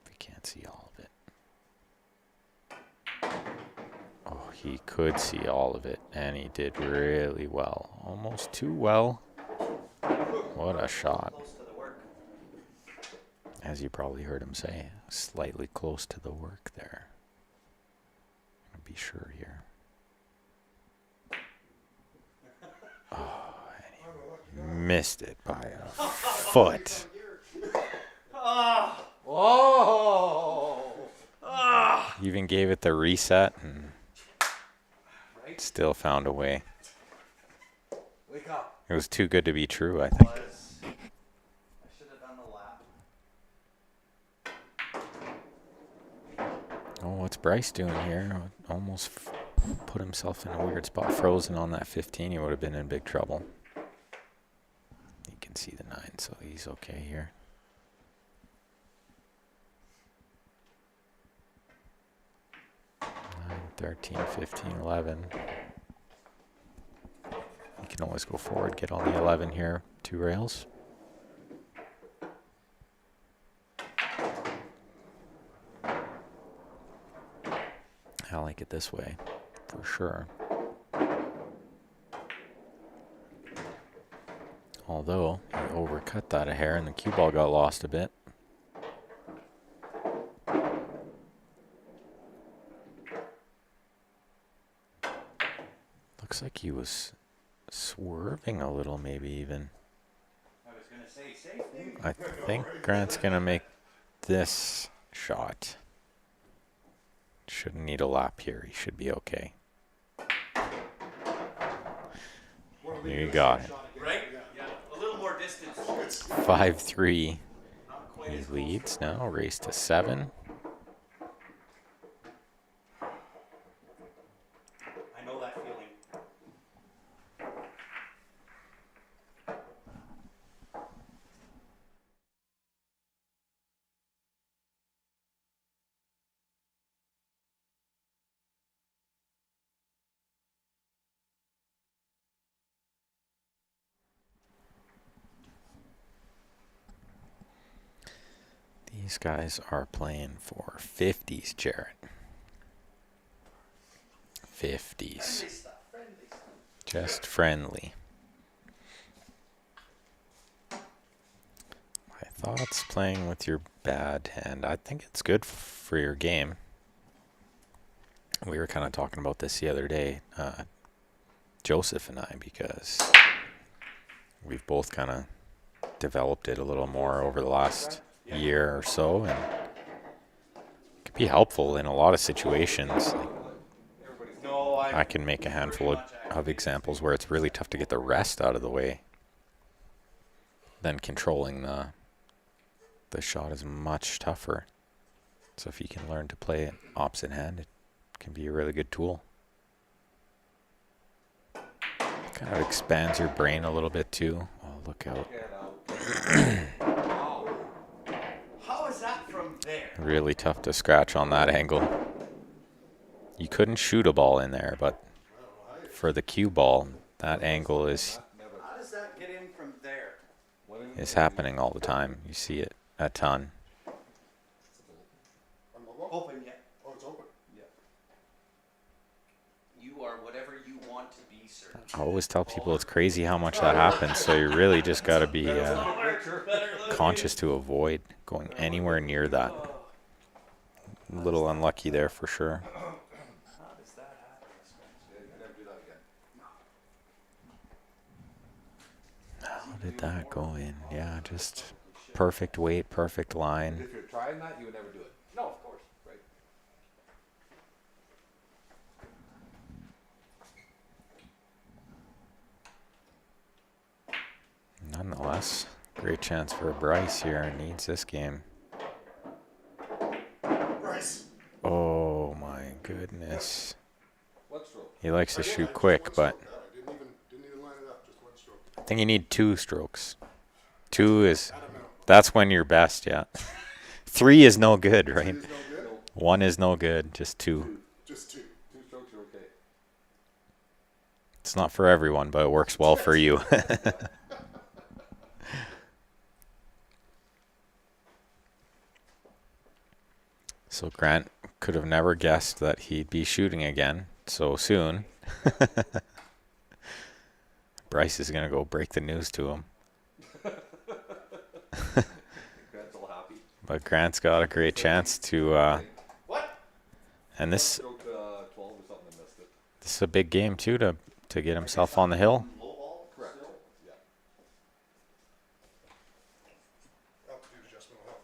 [SPEAKER 1] If you can't see all of it. Oh, he could see all of it, and he did really well. Almost too well. What a shot.
[SPEAKER 2] Close to the work.
[SPEAKER 1] As you probably heard him say, slightly close to the work there. I'll be sure here. Oh, and he missed it by a foot.
[SPEAKER 2] Oh!
[SPEAKER 1] Even gave it the reset and
[SPEAKER 2] Right?
[SPEAKER 1] still found a way.
[SPEAKER 2] Wake up.
[SPEAKER 1] It was too good to be true, I think.
[SPEAKER 2] I should have done the lap.
[SPEAKER 1] Oh, what's Bryce doing here? Almost put himself in a weird spot. Frozen on that 15, he would have been in big trouble. You can see the 9, so he's okay here. 13, 15, 11. You can always go forward, get on the 11 here, 2 rails. I like it this way, for sure. Although, he overcut that a hair and the cue ball got lost a bit. Looks like he was swerving a little, maybe even.
[SPEAKER 2] I was going to say safety.
[SPEAKER 1] I think Grant's going to make this shot. Shouldn't need a lap here. He should be okay. You got it.
[SPEAKER 2] Right? Yeah. A little more distance.
[SPEAKER 1] 5-3.
[SPEAKER 2] Not quite
[SPEAKER 1] He
[SPEAKER 2] as close.
[SPEAKER 1] leads now. Race to 7.
[SPEAKER 2] I know that feeling.
[SPEAKER 1] These guys are playing for 50s, Jarrett. 50s.
[SPEAKER 2] Friendly stuff.
[SPEAKER 1] Just friendly. My thoughts playing with your bad hand. I think it's good for your game. We were kind of talking about this the other day, Joseph and I, because we've both kind of developed it a little more over the last year or so, and it could be helpful in a lot of situations.
[SPEAKER 2] No,
[SPEAKER 1] I can make a handful of examples where it's really tough to get the rest out of the way. Then controlling the shot is much tougher. So if you can learn to play it opposite hand, it can be a really good tool. Kind of expands your brain a little bit too. Oh, look out.
[SPEAKER 2] How is that from there?
[SPEAKER 1] Really tough to scratch on that angle. You couldn't shoot a ball in there, but for the cue ball, that angle is
[SPEAKER 2] How does that get in from there?
[SPEAKER 1] happening all the time. You see it a ton.
[SPEAKER 2] Open yet.
[SPEAKER 3] Oh, it's open.
[SPEAKER 2] You are whatever you want to be, sir.
[SPEAKER 1] I always tell people it's crazy how much that happens, so you really just got to be conscious to avoid going anywhere near that. A little unlucky there for sure.
[SPEAKER 2] How does that happen?
[SPEAKER 1] How did that go in? Yeah, just perfect weight, perfect line.
[SPEAKER 4] If you're trying that, you would never do it.
[SPEAKER 2] No, of course.
[SPEAKER 4] Right.
[SPEAKER 1] Nonetheless, great chance for Bryce here. Needs this game.
[SPEAKER 3] Bryce.
[SPEAKER 1] Oh my goodness.
[SPEAKER 4] What stroke?
[SPEAKER 1] He likes to shoot quick, but
[SPEAKER 3] I didn't even line it up, just one stroke.
[SPEAKER 1] I think you need 2 strokes. 2 is, that's when you're best, yeah. 3 is no good, right?
[SPEAKER 3] Is no good?
[SPEAKER 1] 1 is no good, just 2.
[SPEAKER 3] Just 2.
[SPEAKER 4] 2 strokes are okay.
[SPEAKER 1] It's not for everyone, but it works well for you. So Grant could have never guessed that he'd be shooting again so soon. Bryce is going to go break the news to him.
[SPEAKER 4] Grant's all happy.
[SPEAKER 1] but Grant's got a great chance to.
[SPEAKER 2] What?
[SPEAKER 1] And this
[SPEAKER 4] Stroke 12 or something and missed it.
[SPEAKER 1] this is a big game too to get himself on the hill.
[SPEAKER 2] Low ball
[SPEAKER 4] Correct.
[SPEAKER 2] still?
[SPEAKER 4] Yeah.
[SPEAKER 3] Altitude adjustment will help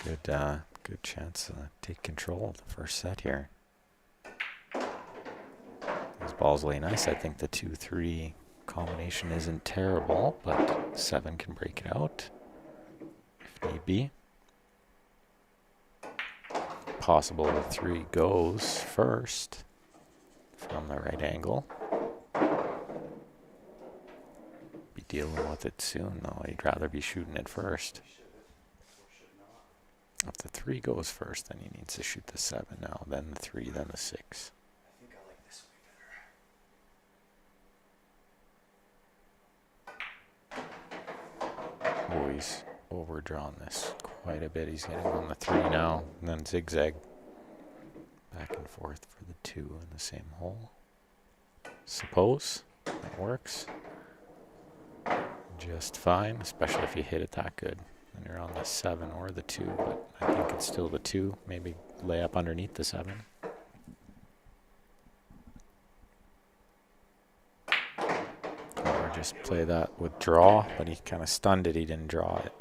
[SPEAKER 3] with that.
[SPEAKER 1] Good chance to take control of the first set here. These balls lay nice. I think the 2-3 combination isn't terrible, but 7 can break it out if need be. Possible the 3 goes first from the right angle. Be dealing with it soon though. He'd rather be shooting it first. If the 3 goes first, then he needs to shoot the 7 now, then the 3, then the 6.
[SPEAKER 2] I think I like this way better.
[SPEAKER 1] Oh, he's overdrawn this quite a bit. He's getting on the 3 now, and then zigzag back and forth for the 2 in the same hole. Suppose that works just fine, especially if you hit it that good. And you're on the 7 or the 2, but I think it's still the 2. Maybe lay up underneath the 7. Or just play that with draw, but he kind of stunned it. He didn't draw it.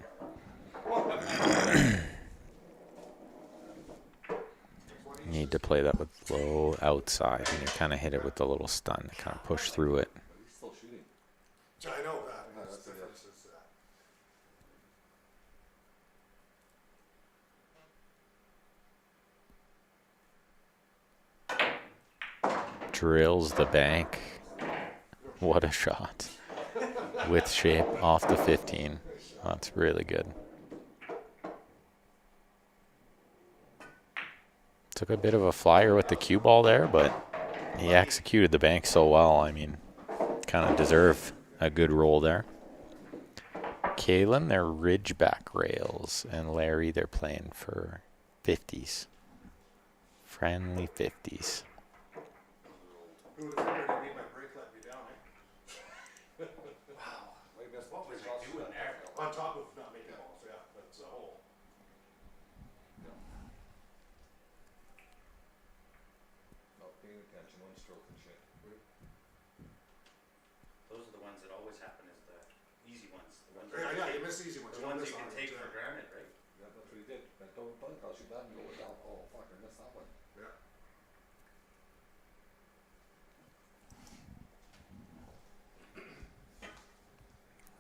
[SPEAKER 1] You need to play that with low outside, and you kind of hit it with the little stun to kind of push through it.
[SPEAKER 4] But he's still shooting.
[SPEAKER 3] I know that.
[SPEAKER 4] Yeah,
[SPEAKER 3] That's
[SPEAKER 4] that's
[SPEAKER 3] the
[SPEAKER 4] it, yeah.
[SPEAKER 3] difference is that.
[SPEAKER 1] Drills the bank. What a shot. With shape off the 15. That's really good. Took a bit of a flyer with the cue ball there, but he executed the bank so well. I mean, kind of deserve a good roll there. Kalen, they're ridgeback rails, and Larry, they're playing for 50s. Friendly 50s.
[SPEAKER 3] Who would have figured I made my break let me down, eh?
[SPEAKER 2] Wow.
[SPEAKER 4] Well, he missed
[SPEAKER 2] What was
[SPEAKER 4] three
[SPEAKER 2] I
[SPEAKER 4] shots
[SPEAKER 2] doing
[SPEAKER 4] for
[SPEAKER 2] there?
[SPEAKER 4] that.
[SPEAKER 3] On top of not making balls, yeah, that's a whole.
[SPEAKER 4] Not paying attention, one stroke and shit.
[SPEAKER 2] Those are the ones that always happen is the easy ones. The ones
[SPEAKER 3] Yeah, yeah, you miss easy ones.
[SPEAKER 2] the
[SPEAKER 3] don't
[SPEAKER 2] ones
[SPEAKER 3] miss
[SPEAKER 2] you can
[SPEAKER 3] hard
[SPEAKER 2] take
[SPEAKER 3] ones,
[SPEAKER 2] for
[SPEAKER 3] yeah.
[SPEAKER 2] granted, right?
[SPEAKER 4] Yeah, that's what he did. But don't think I'll shoot that and go down. Oh, fuck, I missed that one.
[SPEAKER 3] Yeah.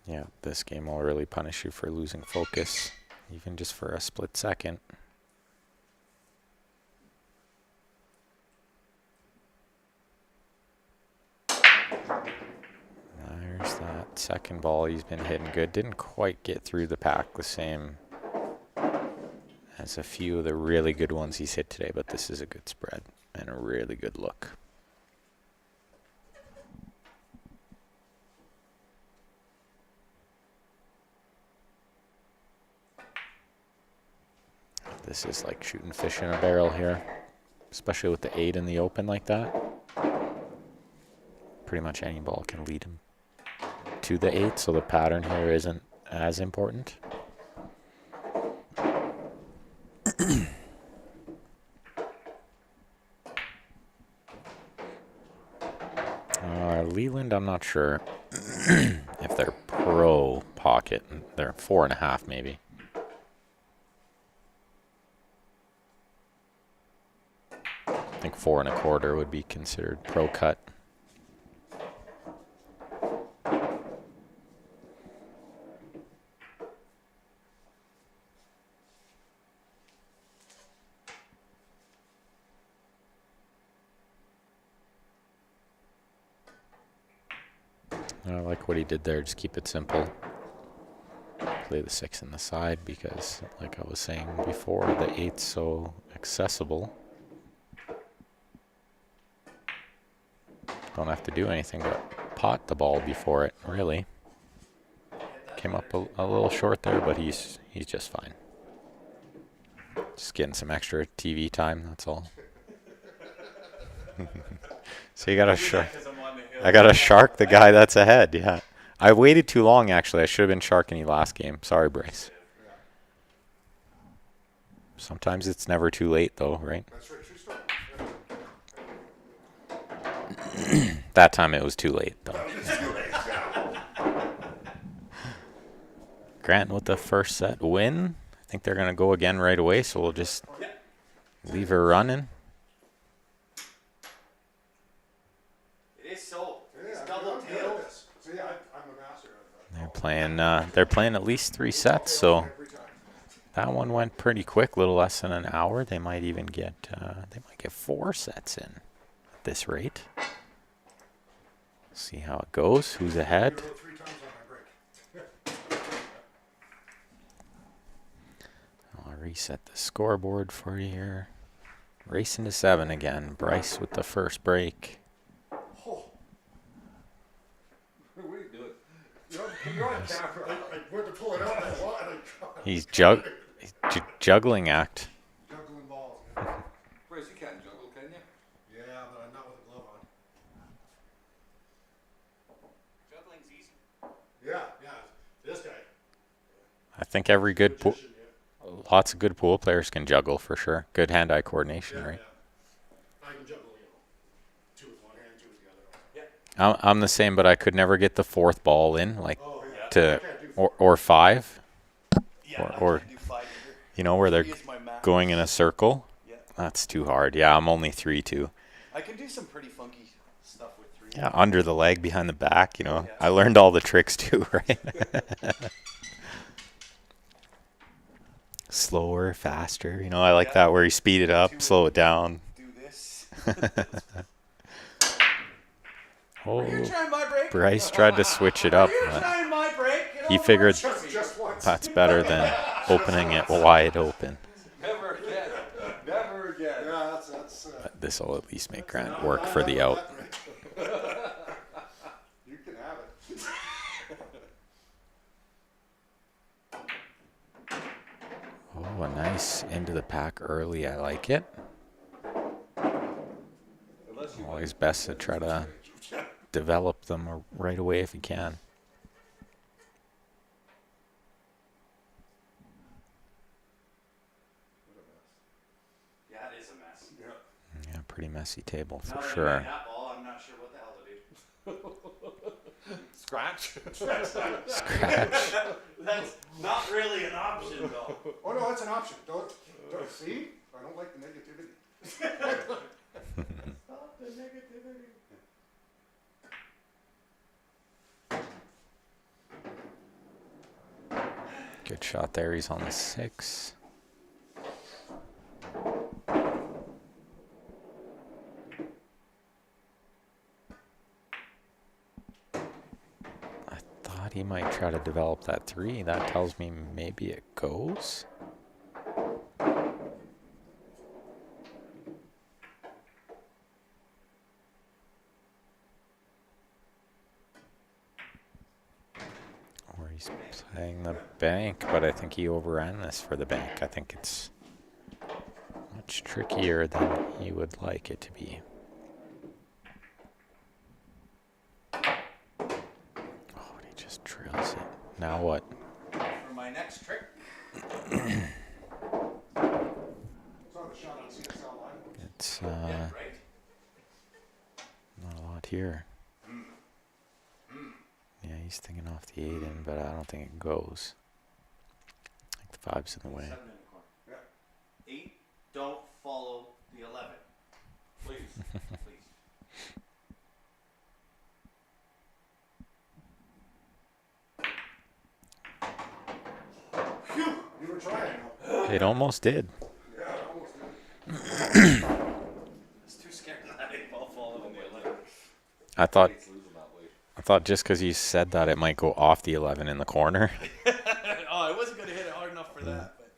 [SPEAKER 1] Yeah, this game will really punish you for losing focus, even just for a split second. There's that second ball. He's been hitting good. Didn't quite get through the pack the same as a few of the really good ones he's hit today, but this is a good spread and a really good look. This is like shooting fish in a barrel here, especially with the 8 in the open like that. Pretty much any ball can lead him to the 8, so the pattern here isn't as important. Leland, I'm not sure if they're pro pocket. They're 4.5 maybe. I think 4.25 would be considered pro cut. I like what he did there. Just keep it simple. Play the 6 in the side because, like I was saying before, the 8's so accessible. Don't have to do anything but pot the ball before it, really. Came up a little short there, but he's just fine. Just getting some extra TV time, that's all. So you got a shark. I got to shark the guy that's ahead, yeah. I waited too long, actually. I should have been sharking you last game. Sorry, Bryce. Sometimes it's never too late, though, right?
[SPEAKER 3] That's right, true story.
[SPEAKER 1] That time it was too late, though.
[SPEAKER 3] It's too late, yeah.
[SPEAKER 1] Grant with the first set win. I think they're going to go again right away, so we'll just
[SPEAKER 2] Yeah.
[SPEAKER 1] leave her running.
[SPEAKER 2] It is so. It's
[SPEAKER 3] Yeah,
[SPEAKER 2] double
[SPEAKER 3] I'm good
[SPEAKER 2] tail.
[SPEAKER 3] at this. See, I'm a master at
[SPEAKER 1] They're playing at least 3 sets, so
[SPEAKER 3] every time.
[SPEAKER 1] that one went pretty quick, little less than an hour. They might even get 4 sets in at this rate. See how it goes. Who's ahead?
[SPEAKER 3] You're about 3 times on my break.
[SPEAKER 1] I'll reset the scoreboard for you here. Racing to 7 again. Bryce with the first break.
[SPEAKER 3] Oh,
[SPEAKER 4] What are you doing?
[SPEAKER 3] you're on camera. I went to pull it out and I
[SPEAKER 1] He's juggling act.
[SPEAKER 3] juggling balls.
[SPEAKER 4] Bryce, you can't juggle, can you?
[SPEAKER 3] Yeah, but I'm not with a glove on.
[SPEAKER 2] Juggling's easy.
[SPEAKER 3] Yeah, this guy.
[SPEAKER 1] I think every good
[SPEAKER 3] Magician, yeah.
[SPEAKER 1] lots of good pool players can juggle for sure. Good hand-eye coordination, right?
[SPEAKER 3] I can juggle, 2 with one hand, 2 with the other.
[SPEAKER 1] I'm the same, but I could never get the 4th ball in, like
[SPEAKER 3] Oh, yeah.
[SPEAKER 1] to
[SPEAKER 3] I can't do
[SPEAKER 1] or 5.
[SPEAKER 2] Yeah,
[SPEAKER 1] Or-
[SPEAKER 2] I can't do 5 either.
[SPEAKER 1] You know where they're
[SPEAKER 2] 3 is my max.
[SPEAKER 1] going in a circle.
[SPEAKER 2] Yeah.
[SPEAKER 1] That's too hard. Yeah, I'm only 3 too.
[SPEAKER 2] I can do some pretty funky stuff with 3.
[SPEAKER 1] Yeah, under the leg, behind the back. You know,
[SPEAKER 2] Yeah.
[SPEAKER 1] I learned all the tricks too, right? Slower, faster. You know, I like
[SPEAKER 2] Yeah.
[SPEAKER 1] that where you speed it up, slow it down.
[SPEAKER 2] Do this.
[SPEAKER 1] Oh,
[SPEAKER 2] Are you trying my break?
[SPEAKER 1] Bryce tried to switch it up,
[SPEAKER 2] Are you
[SPEAKER 1] but
[SPEAKER 2] trying my break? It
[SPEAKER 1] he
[SPEAKER 2] all
[SPEAKER 1] figured
[SPEAKER 2] works for me.
[SPEAKER 3] Just once.
[SPEAKER 1] that's better than opening it wide open.
[SPEAKER 4] Never again. Never again.
[SPEAKER 3] Yeah, that's
[SPEAKER 1] But this will at least make Grant work for the out.
[SPEAKER 3] You can have it.
[SPEAKER 1] Oh, a nice into the pack early. I like it.
[SPEAKER 4] Unless you
[SPEAKER 1] Always best to try to develop them right away if you can.
[SPEAKER 2] Yeah, it is a mess.
[SPEAKER 3] Yeah.
[SPEAKER 1] Yeah, pretty messy table
[SPEAKER 2] Now
[SPEAKER 1] for
[SPEAKER 2] that I
[SPEAKER 1] sure.
[SPEAKER 2] made that ball, I'm not sure what the hell to do.
[SPEAKER 4] scratch.
[SPEAKER 1] Scratch.
[SPEAKER 2] That's not really an option, though.
[SPEAKER 3] Oh no, that's an option. Don't see? I don't like the negativity.
[SPEAKER 2] Stop the negativity.
[SPEAKER 1] Good shot there. He's on the 6. I thought he might try to develop that 3. That tells me maybe it goes. Or he's playing the bank, but I think he overran this for the bank. I think it's much trickier than he would like it to be. Oh, and he just drills it. Now what?
[SPEAKER 2] For my next trick.
[SPEAKER 3] It's not a shot on CSL line.
[SPEAKER 1] It's
[SPEAKER 2] Yeah, right?
[SPEAKER 1] not a lot here. Yeah, he's thinking off the 8 in, but I don't think it goes. I think the 5's in the way.
[SPEAKER 2] 7 in the corner.
[SPEAKER 3] Yeah.
[SPEAKER 2] 8, don't follow the 11. Please. Please.
[SPEAKER 3] Phew! You were trying.
[SPEAKER 1] It almost did.
[SPEAKER 3] Yeah, I almost did.
[SPEAKER 2] I was too scared of that 8 ball falling on the 11.
[SPEAKER 1] I thought
[SPEAKER 4] It's losing that way.
[SPEAKER 1] just because you said that it might go off the 11 in the corner.
[SPEAKER 2] Oh, I wasn't going to hit it hard enough for that, but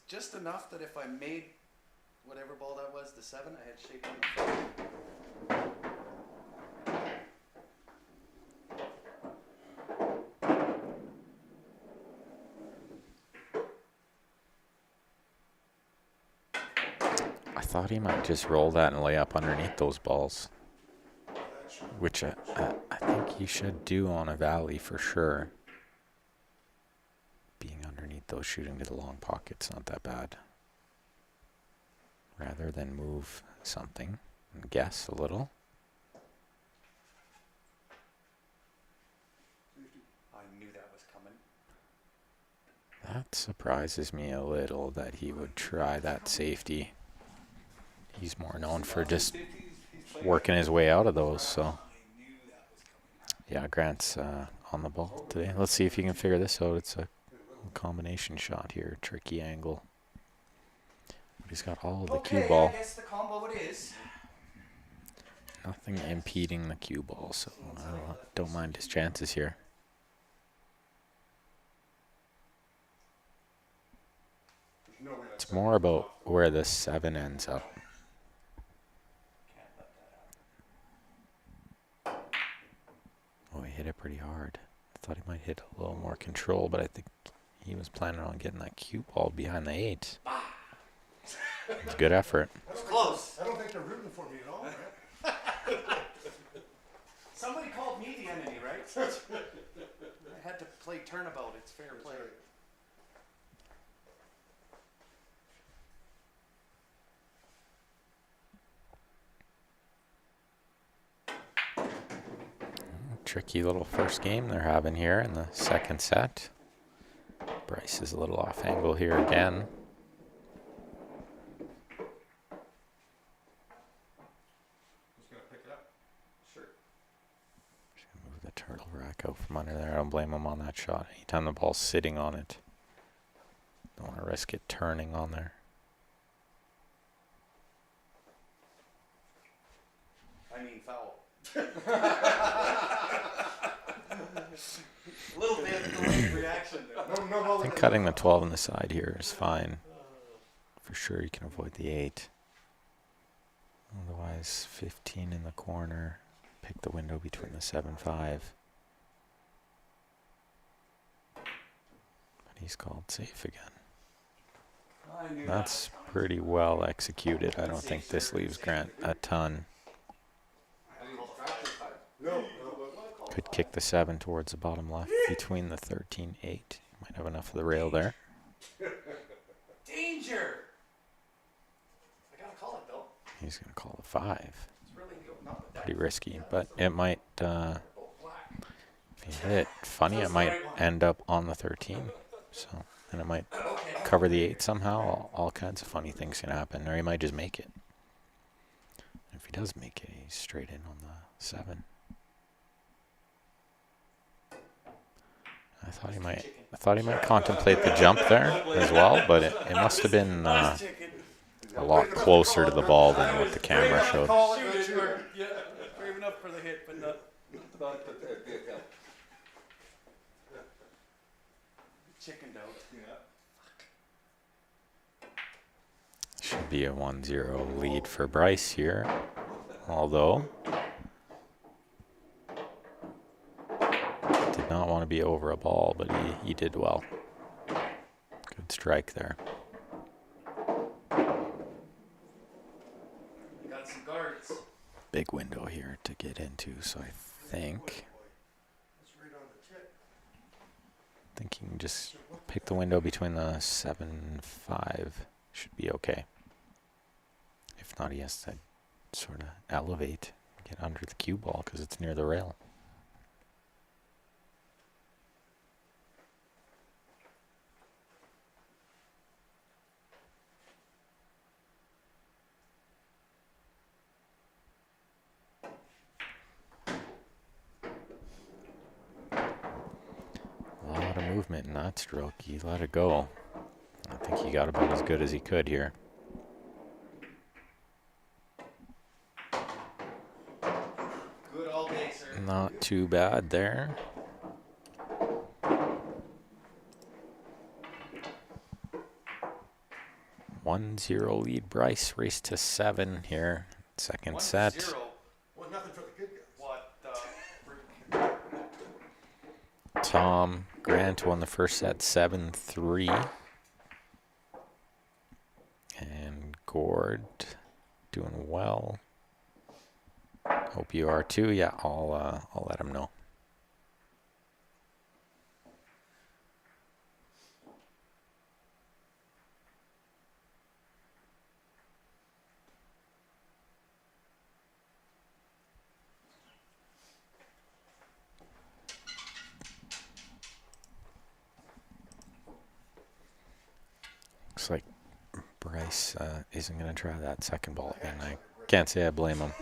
[SPEAKER 2] just enough that if I made whatever ball that was, the 7, I had shape on the front.
[SPEAKER 1] I thought he might just roll that and lay up underneath those balls, which I think he should do on a valley for sure. underneath those, shooting to the long pocket's not that bad. Rather than move something and guess a little.
[SPEAKER 2] I knew that was coming.
[SPEAKER 1] That surprises me a little that he would try that safety. He's more known for just working his way out of those, so.
[SPEAKER 2] I knew that was coming.
[SPEAKER 1] Yeah, Grant's on the ball today. Let's see if he can figure this out. It's a combination shot here, tricky angle. But he's got all of the cue ball.
[SPEAKER 2] I guess the combo it is.
[SPEAKER 1] Nothing impeding the cue ball, so I don't mind his chances here.
[SPEAKER 3] There's no way that's
[SPEAKER 1] It's more about where the 7 ends up.
[SPEAKER 2] Can't let that happen.
[SPEAKER 1] Oh, he hit it pretty hard. I thought he might hit a little more control, but I think he was planning on getting that cue ball behind the 8. It's a good effort.
[SPEAKER 2] It's close.
[SPEAKER 3] I don't think they're rooting for me at all, man.
[SPEAKER 2] Somebody called me the enemy, right? I had to play turnabout. It's fair play.
[SPEAKER 1] Tricky little first game they're having here in the second set. Bryce is a little off angle here again.
[SPEAKER 3] Who's gonna pick it up? Sure.
[SPEAKER 1] Just gonna move the turtle rack out from under there. I don't blame him on that shot. Anytime the ball's sitting on it, don't want to risk it turning on there.
[SPEAKER 2] I mean foul. A little bit of delayed reaction there.
[SPEAKER 3] No,
[SPEAKER 1] I think cutting the 12 on the side here is fine. For sure you can avoid the 8. Otherwise, 15 in the corner. Pick the window between the 7-5. But he's called safe again.
[SPEAKER 2] I knew
[SPEAKER 1] That's
[SPEAKER 2] that was coming.
[SPEAKER 1] pretty well executed. I don't think this leaves Grant a ton.
[SPEAKER 3] No.
[SPEAKER 1] Could kick the 7 towards the bottom left between the 13-8. Might have enough of the rail there.
[SPEAKER 2] Danger! I gotta call it though.
[SPEAKER 1] He's going to call the 5.
[SPEAKER 2] It's really not that.
[SPEAKER 1] Pretty risky, but it might,
[SPEAKER 2] Both black.
[SPEAKER 1] if you hit it funny, it might end up on the 13. So, and it might cover the 8 somehow. All kinds of funny things can happen, or he might just make it. If he does make it, he's straight in on the 7. I thought he might contemplate the jump there as well, but it must have been a lot closer to the ball than what the camera showed.
[SPEAKER 2] Yeah, brave enough for the hit, but not chickened out.
[SPEAKER 1] Should be a 1-0 lead for Bryce here, although did not want to be over a ball, but he did well. Good strike there.
[SPEAKER 2] Got some guards.
[SPEAKER 1] Big window here to get into, so I think you can just pick the window between the 7-5. Should be okay. If not, he has to sort of elevate, get under the cue ball because it's near the rail. A lot of movement in that stroke. He let it go. I think he got about as good as he could here.
[SPEAKER 2] Good all day, sir.
[SPEAKER 1] Not too bad there. One-zero lead. Bryce race to 7 here. Second set.
[SPEAKER 2] 1-0.
[SPEAKER 3] Well, nothing for the good guys.
[SPEAKER 2] What the freak?
[SPEAKER 1] Tom Grant won the first set 7-3. And Gord doing well. Hope you are too. Yeah, I'll let him know. Bryce isn't going to try that second ball again. I can't say I blame him.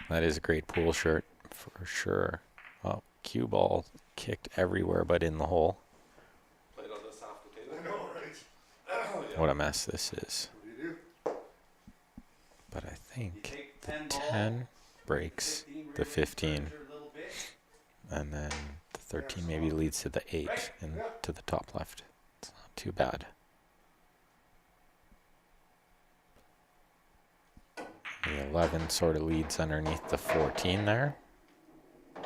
[SPEAKER 1] That is a great pool shirt for sure. Oh, cue ball kicked everywhere but in the hole.
[SPEAKER 4] Played on this half the table.
[SPEAKER 3] I know, right?
[SPEAKER 1] What a mess this is.
[SPEAKER 3] What do you do?
[SPEAKER 1] But I
[SPEAKER 2] You
[SPEAKER 1] think
[SPEAKER 2] take
[SPEAKER 1] the
[SPEAKER 2] 10 ball,
[SPEAKER 1] 10 breaks
[SPEAKER 2] 15,
[SPEAKER 1] the 15,
[SPEAKER 2] rearrange your little bit.
[SPEAKER 1] and then the 13 maybe leads to the 8 and to the top left. It's not too bad. The 11 sort of leads underneath the 14 there.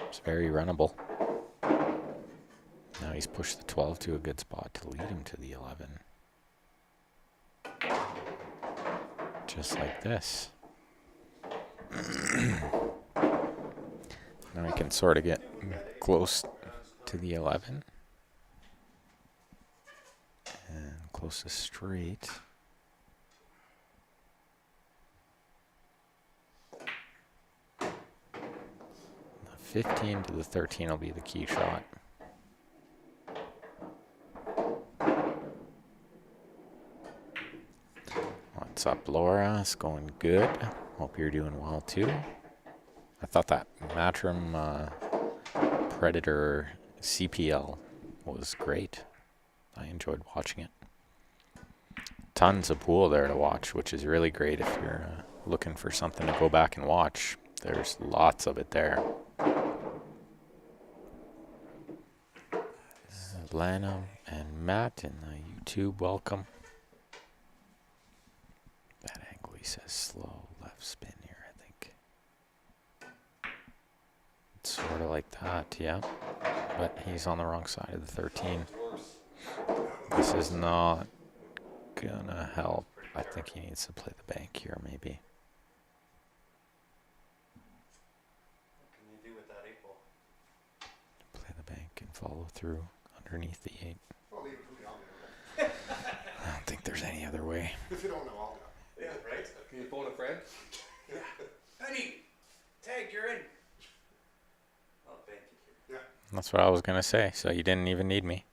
[SPEAKER 1] It's very runnable. Now he's pushed the 12 to a good spot to lead him to the 11. Just like this. Now we can sort of get close to the 11. And close to straight. The 15 to the 13 will be the key shot. What's up, Laura? It's going good. Hope you're doing well too. I thought that Matrim Predator CPL was great. I enjoyed watching it. Tons of pool there to watch, which is really great if you're looking for something to go back and watch. There's lots of it there. Atlanta and Matt in the YouTube, welcome. That angle, he says slow left spin here, I think. It's sort of like that, yeah. But he's on the wrong side of the 13. This is not gonna help. I think he needs to play the bank here, maybe.
[SPEAKER 2] What can you do with that 8 ball?
[SPEAKER 1] Play the bank and follow through underneath the 8.
[SPEAKER 3] Well, leave it to me, I'll do it.
[SPEAKER 1] I don't think there's any other way.
[SPEAKER 3] If you don't know, I'll do
[SPEAKER 2] Yeah, right?
[SPEAKER 4] Can you phone a friend?
[SPEAKER 2] Yeah. Penny, tag, you're in. Oh, thank you.
[SPEAKER 3] it. Yeah.
[SPEAKER 1] That's what I was gonna say, so you didn't even need me.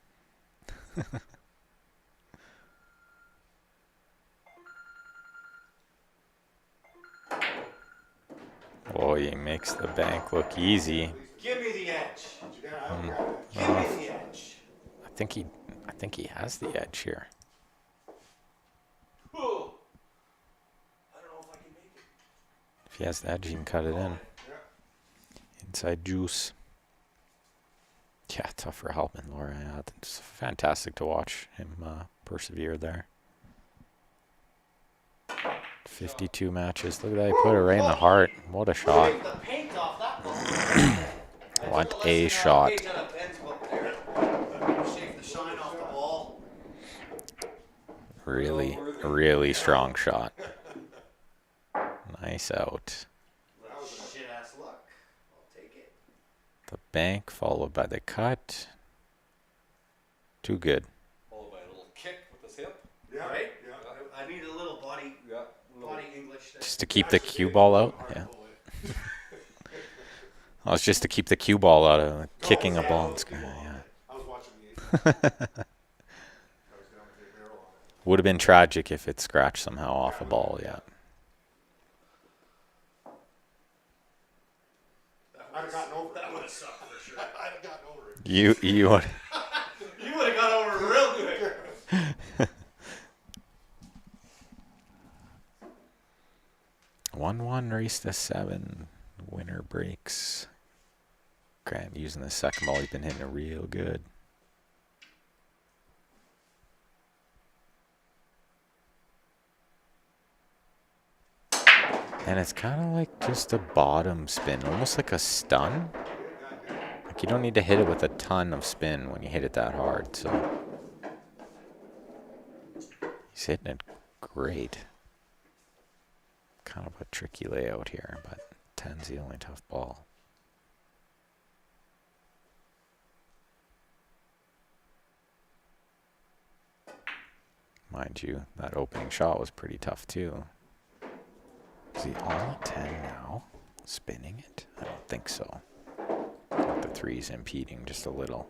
[SPEAKER 1] Boy, he makes the bank look easy.
[SPEAKER 2] Give me the edge.
[SPEAKER 3] Yeah, I don't got it.
[SPEAKER 2] Give me the edge.
[SPEAKER 1] I think he has the edge here.
[SPEAKER 2] Ooh. I don't know if I can make it.
[SPEAKER 1] If he has the edge, he can cut it in.
[SPEAKER 3] Yeah.
[SPEAKER 1] Inside juice. Yeah, tough for Helpman, Laura. Yeah, it's fantastic to watch him persevere there. 52 matches. Look at that. He put it right in the heart. What a shot.
[SPEAKER 2] Take the paint off that ball.
[SPEAKER 1] What a shot.
[SPEAKER 2] Page on a pen's book there. Shake the shine off the ball.
[SPEAKER 1] Really, really strong shot. Nice out.
[SPEAKER 2] Little shit ass luck. I'll take it.
[SPEAKER 1] The bank followed by the cut. Too good.
[SPEAKER 4] Followed by a little kick with his hip.
[SPEAKER 3] Yeah.
[SPEAKER 2] Right?
[SPEAKER 3] Yeah.
[SPEAKER 2] I need a little body
[SPEAKER 4] Yeah.
[SPEAKER 2] English there.
[SPEAKER 1] Just to keep the cue ball out. Yeah. Oh, it's just to keep the cue ball out of kicking a ball. Yeah.
[SPEAKER 3] I was watching the 8. I was down with the barrel on it.
[SPEAKER 1] Would have been tragic if it scratched somehow off a ball. Yeah.
[SPEAKER 3] I'd have gotten over it.
[SPEAKER 2] That would have sucked for sure.
[SPEAKER 3] I'd have gotten over it.
[SPEAKER 1] You would.
[SPEAKER 2] You would have got over it real quick.
[SPEAKER 1] 1-1 race to 7. Winner breaks. Grant using the second ball. He's been hitting it real good. And it's kind of like just a bottom spin, almost like a stun. Like you don't need to hit it with a ton of spin when you hit it that hard. So he's hitting it great. Kind of a tricky layout here, but 10's the only tough ball. Mind you, that opening shot was pretty tough too. Is he all 10 now? Spinning it? I don't think so. I think the 3's impeding just a little.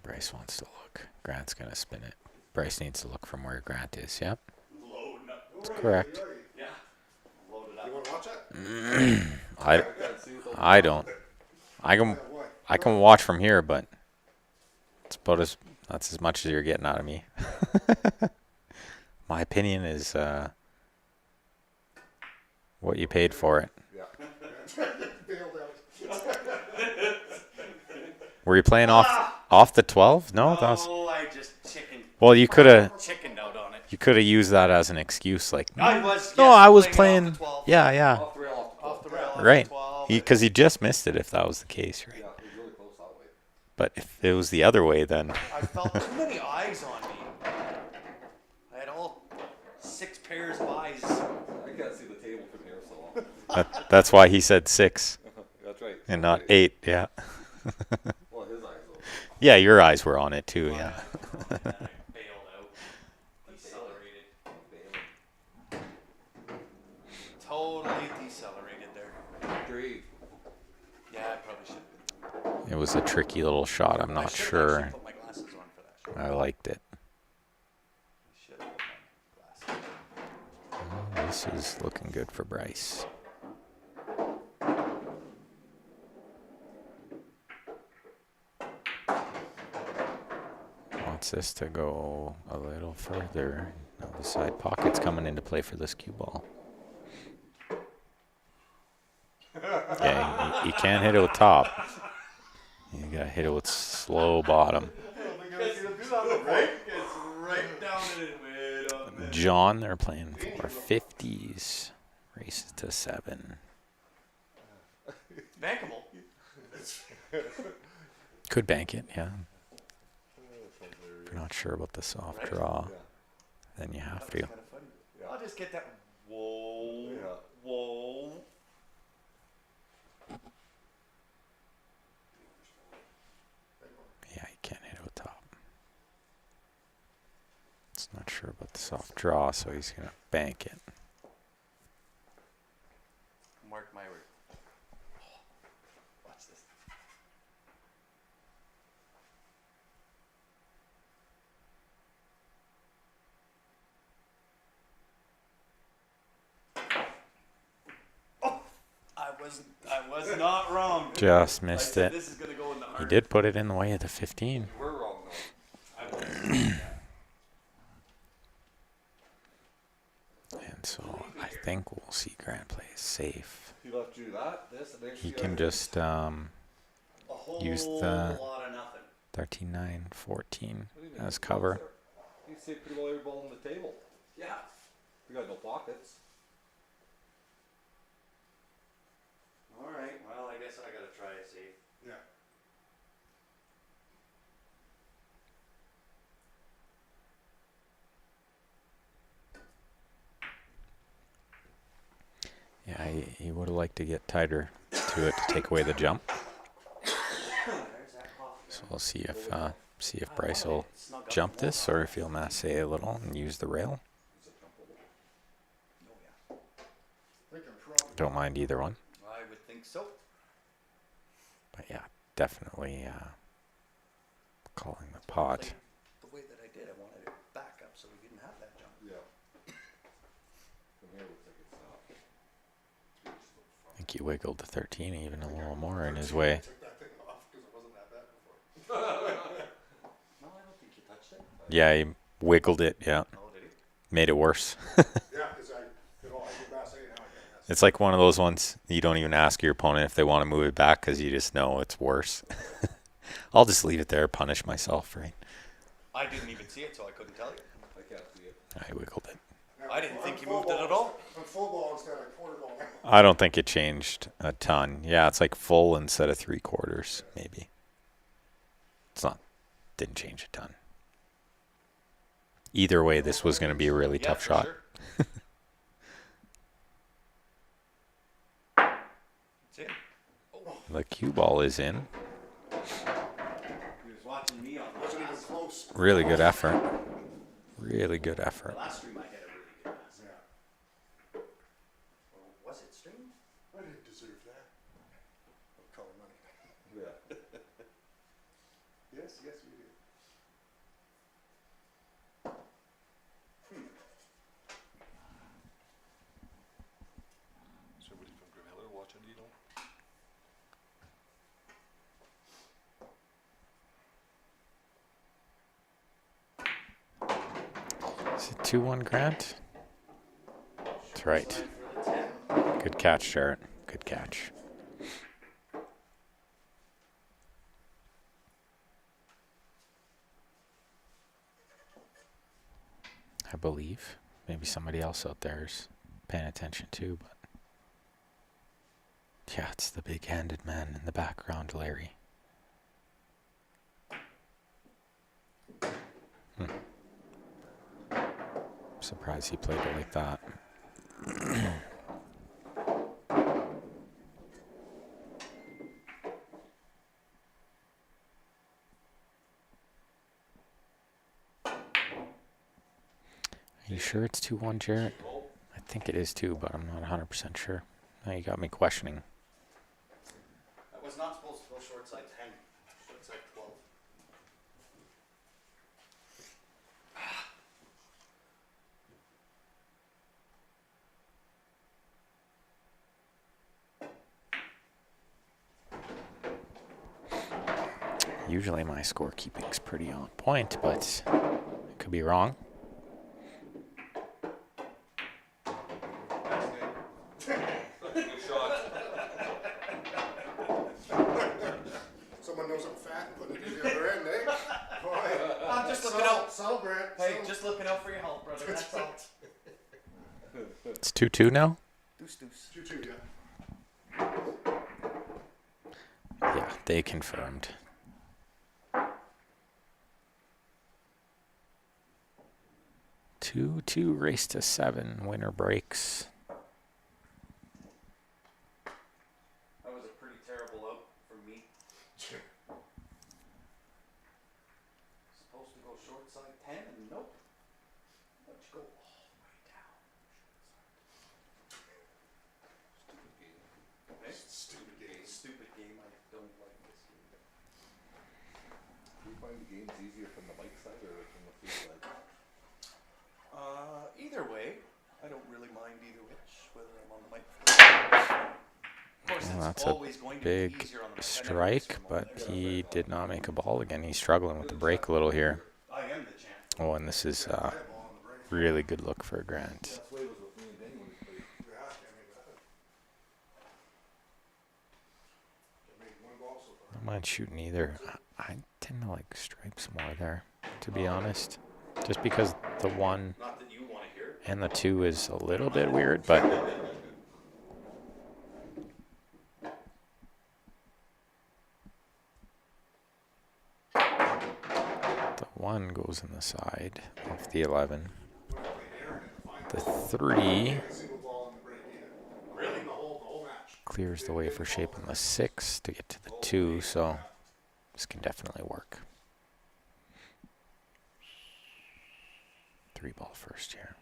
[SPEAKER 1] Bryce wants to look. Grant's gonna spin it. Bryce needs to look from where Grant is. Yep,
[SPEAKER 2] Loading up.
[SPEAKER 1] that's correct.
[SPEAKER 2] Yeah. Load it up.
[SPEAKER 3] You wanna watch that?
[SPEAKER 1] I
[SPEAKER 4] can't see without
[SPEAKER 1] I don't. I can
[SPEAKER 3] Why?
[SPEAKER 1] I can watch from here, but it's about that's as much as you're getting out of me. My opinion is what you paid for it.
[SPEAKER 4] Yeah.
[SPEAKER 3] Bailed out.
[SPEAKER 1] Were you playing off the 12? No, that was.
[SPEAKER 2] Oh, I just chickened.
[SPEAKER 1] Well, you could have
[SPEAKER 2] Chickened out on it.
[SPEAKER 1] used that as an excuse, like
[SPEAKER 2] I was.
[SPEAKER 1] no,
[SPEAKER 2] yes,
[SPEAKER 1] I was
[SPEAKER 2] it
[SPEAKER 1] playing.
[SPEAKER 2] off the 12.
[SPEAKER 1] Yeah, yeah,
[SPEAKER 4] Off the rail,
[SPEAKER 2] Off the rail. Off
[SPEAKER 1] right.
[SPEAKER 2] The 12.
[SPEAKER 1] Because he just missed it if that was the case, right?
[SPEAKER 4] Yeah, it was really close that way.
[SPEAKER 1] But if it was the other way, then
[SPEAKER 2] I felt too many eyes on me. I had all 6 pairs of eyes.
[SPEAKER 4] I can't see the table from here, so.
[SPEAKER 1] that's why he said 6
[SPEAKER 4] That's right.
[SPEAKER 1] and not 8. Yeah.
[SPEAKER 4] Well, his eyes though.
[SPEAKER 1] Yeah, your eyes were on it too. Yeah.
[SPEAKER 2] And then I bailed out. Decelerated. Totally decelerated there.
[SPEAKER 4] 3.
[SPEAKER 2] Yeah, I probably should have.
[SPEAKER 1] It was a tricky little shot. I'm not sure.
[SPEAKER 2] Put my glasses on for that shot.
[SPEAKER 1] I liked it.
[SPEAKER 2] I should have put my glasses.
[SPEAKER 1] This is looking good for Bryce. Wants this to go a little further. Now the side pocket's coming into play for this cue ball. Yeah, you can't hit it with top. You gotta hit it with slow bottom.
[SPEAKER 2] Right? It's right down in it, way down there.
[SPEAKER 1] John, they're playing for 50s. Races to 7.
[SPEAKER 2] Bankable.
[SPEAKER 1] Could bank it, yeah. If you're not sure about the soft
[SPEAKER 2] Right?
[SPEAKER 1] draw, then you have to.
[SPEAKER 2] Kind of funny. I'll just get that. Whoa.
[SPEAKER 4] Yeah.
[SPEAKER 2] Whoa.
[SPEAKER 1] Yeah, you can't hit it with top. It's not sure about the soft draw, so he's gonna bank it.
[SPEAKER 2] Mark my word. Watch this. Oh, I was not wrong.
[SPEAKER 1] Just
[SPEAKER 2] I
[SPEAKER 1] missed
[SPEAKER 2] said
[SPEAKER 1] it.
[SPEAKER 2] this is gonna go in the
[SPEAKER 1] He
[SPEAKER 2] heart.
[SPEAKER 1] did put it in the way of the 15.
[SPEAKER 4] We're wrong though.
[SPEAKER 2] I was.
[SPEAKER 1] And so I think we'll see Grant play it safe.
[SPEAKER 4] He left you that, this, and then
[SPEAKER 1] He can just
[SPEAKER 2] A whole
[SPEAKER 1] Use the-
[SPEAKER 2] lot of nothing.
[SPEAKER 1] 13, 9, 14
[SPEAKER 4] What do you mean?
[SPEAKER 1] as
[SPEAKER 4] He
[SPEAKER 1] cover.
[SPEAKER 4] blocks there. He saved pretty well every ball on the table.
[SPEAKER 2] Yeah.
[SPEAKER 4] We got no pockets.
[SPEAKER 2] All right. Well, I guess I gotta try it safe.
[SPEAKER 3] Yeah.
[SPEAKER 1] Yeah, he would have liked to get tighter to it to take away the jump.
[SPEAKER 2] There's that coffee.
[SPEAKER 1] So we'll see if Bryce will jump this or if he'll masse a little and use the rail.
[SPEAKER 2] Oh, yeah.
[SPEAKER 3] I think I'm probably.
[SPEAKER 1] Don't mind either one.
[SPEAKER 2] I would think so.
[SPEAKER 1] But yeah, definitely calling the pot.
[SPEAKER 2] Like, the way that I did, I wanted it back up so we didn't have that jump.
[SPEAKER 4] Yeah. From here looks like it's not.
[SPEAKER 1] I think he wiggled the 13 even a little more in his way.
[SPEAKER 3] Took that thing off because it wasn't that bad before.
[SPEAKER 2] No, I don't think you touched it.
[SPEAKER 1] Yeah, he wiggled it. Yeah,
[SPEAKER 2] Oh, did he?
[SPEAKER 1] made it worse.
[SPEAKER 3] Yeah, because I do Bass A now. I can't.
[SPEAKER 1] It's like one of those ones you don't even ask your opponent if they want to move it back because you just know it's worse. I'll just leave it there, punish myself, right?
[SPEAKER 2] I didn't even see it, so I couldn't tell you.
[SPEAKER 4] I can't see it.
[SPEAKER 1] I wiggled it.
[SPEAKER 3] Now,
[SPEAKER 2] I didn't
[SPEAKER 3] I'm
[SPEAKER 2] think you
[SPEAKER 3] full
[SPEAKER 2] moved it
[SPEAKER 3] ball
[SPEAKER 2] at all.
[SPEAKER 3] I'm full ball instead of quarter ball now.
[SPEAKER 1] I don't think it changed a ton. Yeah, it's like full instead of 3/4, maybe. It's not, didn't change a ton. Either way, this was going to be a really
[SPEAKER 2] Yeah,
[SPEAKER 1] tough
[SPEAKER 2] for
[SPEAKER 1] shot.
[SPEAKER 2] sure. It's in.
[SPEAKER 1] The cue ball is in.
[SPEAKER 2] He was watching me on the
[SPEAKER 3] Wasn't even
[SPEAKER 2] last,
[SPEAKER 3] close.
[SPEAKER 1] Really good effort. Really good
[SPEAKER 2] the
[SPEAKER 1] effort.
[SPEAKER 2] last stream. I had a really good pass.
[SPEAKER 3] Yeah.
[SPEAKER 2] Or was it stream?
[SPEAKER 3] I didn't deserve that. I'll call it money.
[SPEAKER 4] Yeah.
[SPEAKER 3] Yes, yes, you did.
[SPEAKER 1] Is it 2-1 Grant? That's right.
[SPEAKER 2] Sign for the 10.
[SPEAKER 1] Good catch, Jarrett. Good catch. I believe. Maybe somebody else out there is paying attention too, but yeah, it's the big-handed man in the background, Larry. Surprised he played it like that. Are you sure it's 2-1, Jarrett? I think it is too, but I'm not 100% sure. Now you got me questioning.
[SPEAKER 2] That was not supposed to go short side 10. Short side 12.
[SPEAKER 1] Usually my scorekeeping's pretty on point, but I could be wrong.
[SPEAKER 3] Good shot. Someone knows I'm fat and putting it in the other end, eh? Boy.
[SPEAKER 2] I'm just looking out.
[SPEAKER 3] Subtle, Grant.
[SPEAKER 2] Hey,
[SPEAKER 3] subtle.
[SPEAKER 2] just looking out for your health, brother. That's all.
[SPEAKER 1] It's 2-2 now?
[SPEAKER 2] Deuce, deuce.
[SPEAKER 3] 2-2, yeah.
[SPEAKER 1] Yeah, they confirmed. 2-2 race to 7. Winner breaks.
[SPEAKER 2] That was a pretty terrible out for me. Supposed to go short side 10 and nope. Let's go all the way down. Okay?
[SPEAKER 3] Stupid game.
[SPEAKER 2] Stupid game. I don't like this game.
[SPEAKER 4] Do you find the games easier from the mic side or from the field side?
[SPEAKER 2] Either way, I don't really mind either which, whether I'm on the mic. Of course,
[SPEAKER 1] Well,
[SPEAKER 2] it's
[SPEAKER 1] that's a
[SPEAKER 2] always going to be
[SPEAKER 1] big
[SPEAKER 2] easier on the mic. I never miss
[SPEAKER 1] strike,
[SPEAKER 2] from
[SPEAKER 1] but
[SPEAKER 2] on the mic.
[SPEAKER 1] he did not make a ball again. He's struggling with the break a little here.
[SPEAKER 2] I am the champ.
[SPEAKER 1] Oh, and this is
[SPEAKER 3] I had a ball on the break.
[SPEAKER 1] really good look for Grant.
[SPEAKER 4] That's the way it was with me and Danny when we played.
[SPEAKER 3] Yeah, can't make that. Can't make one ball so
[SPEAKER 1] I
[SPEAKER 3] far.
[SPEAKER 1] don't mind shooting either. I tend to like stripes more there, to be honest. Just because the 1
[SPEAKER 2] Not that you want to hear.
[SPEAKER 1] and the 2 is a little bit weird, but the 1 goes in the side of the 11.
[SPEAKER 3] When I played Aaron in the final,
[SPEAKER 1] The 3
[SPEAKER 3] a single ball on the break either.
[SPEAKER 2] Really?
[SPEAKER 3] The whole match.
[SPEAKER 1] clears the way for shaping the 6 to get to the 2, so this can definitely work. 3 ball first here.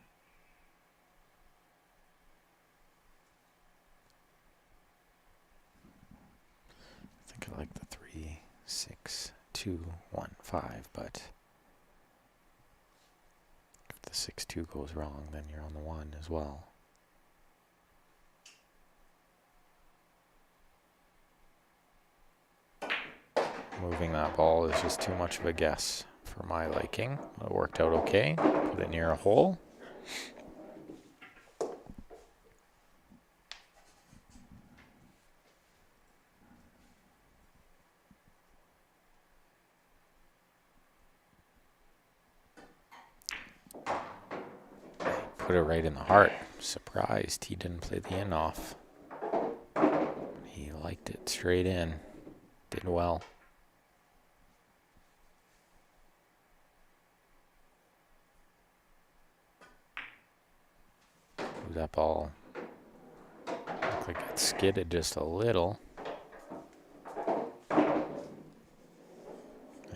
[SPEAKER 1] I think I like the 3, 6, 2, 1, 5, but if the 6-2 goes wrong, then you're on the 1 as well. Moving that ball is just too much of a guess for my liking. It worked out okay. Put it near a hole. Put it right in the heart. Surprised he didn't play the in off. He liked it straight in. Did well. Ooh, that ball looked like it skidded just a little.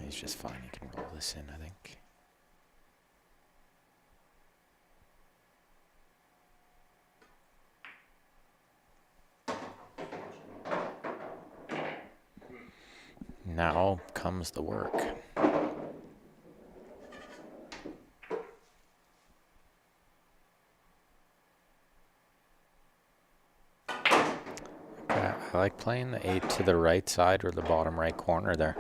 [SPEAKER 1] He's just fine. He can roll this in, I think. Now comes the work. I like playing the 8 to the right side or the bottom right corner there.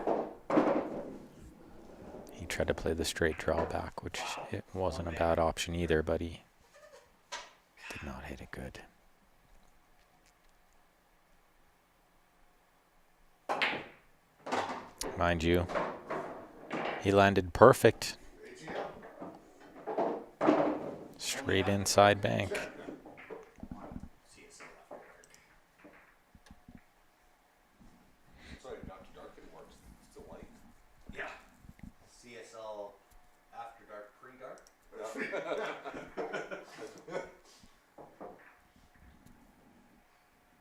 [SPEAKER 1] He tried to play the straight draw back, which it wasn't a bad option either, but he did not hit it good. Mind you, he landed perfect. Straight inside bank.
[SPEAKER 2] CSL After Dark.
[SPEAKER 4] Sorry, not too dark anymore. It's still light.
[SPEAKER 2] Yeah. CSL After Dark, pre-dark.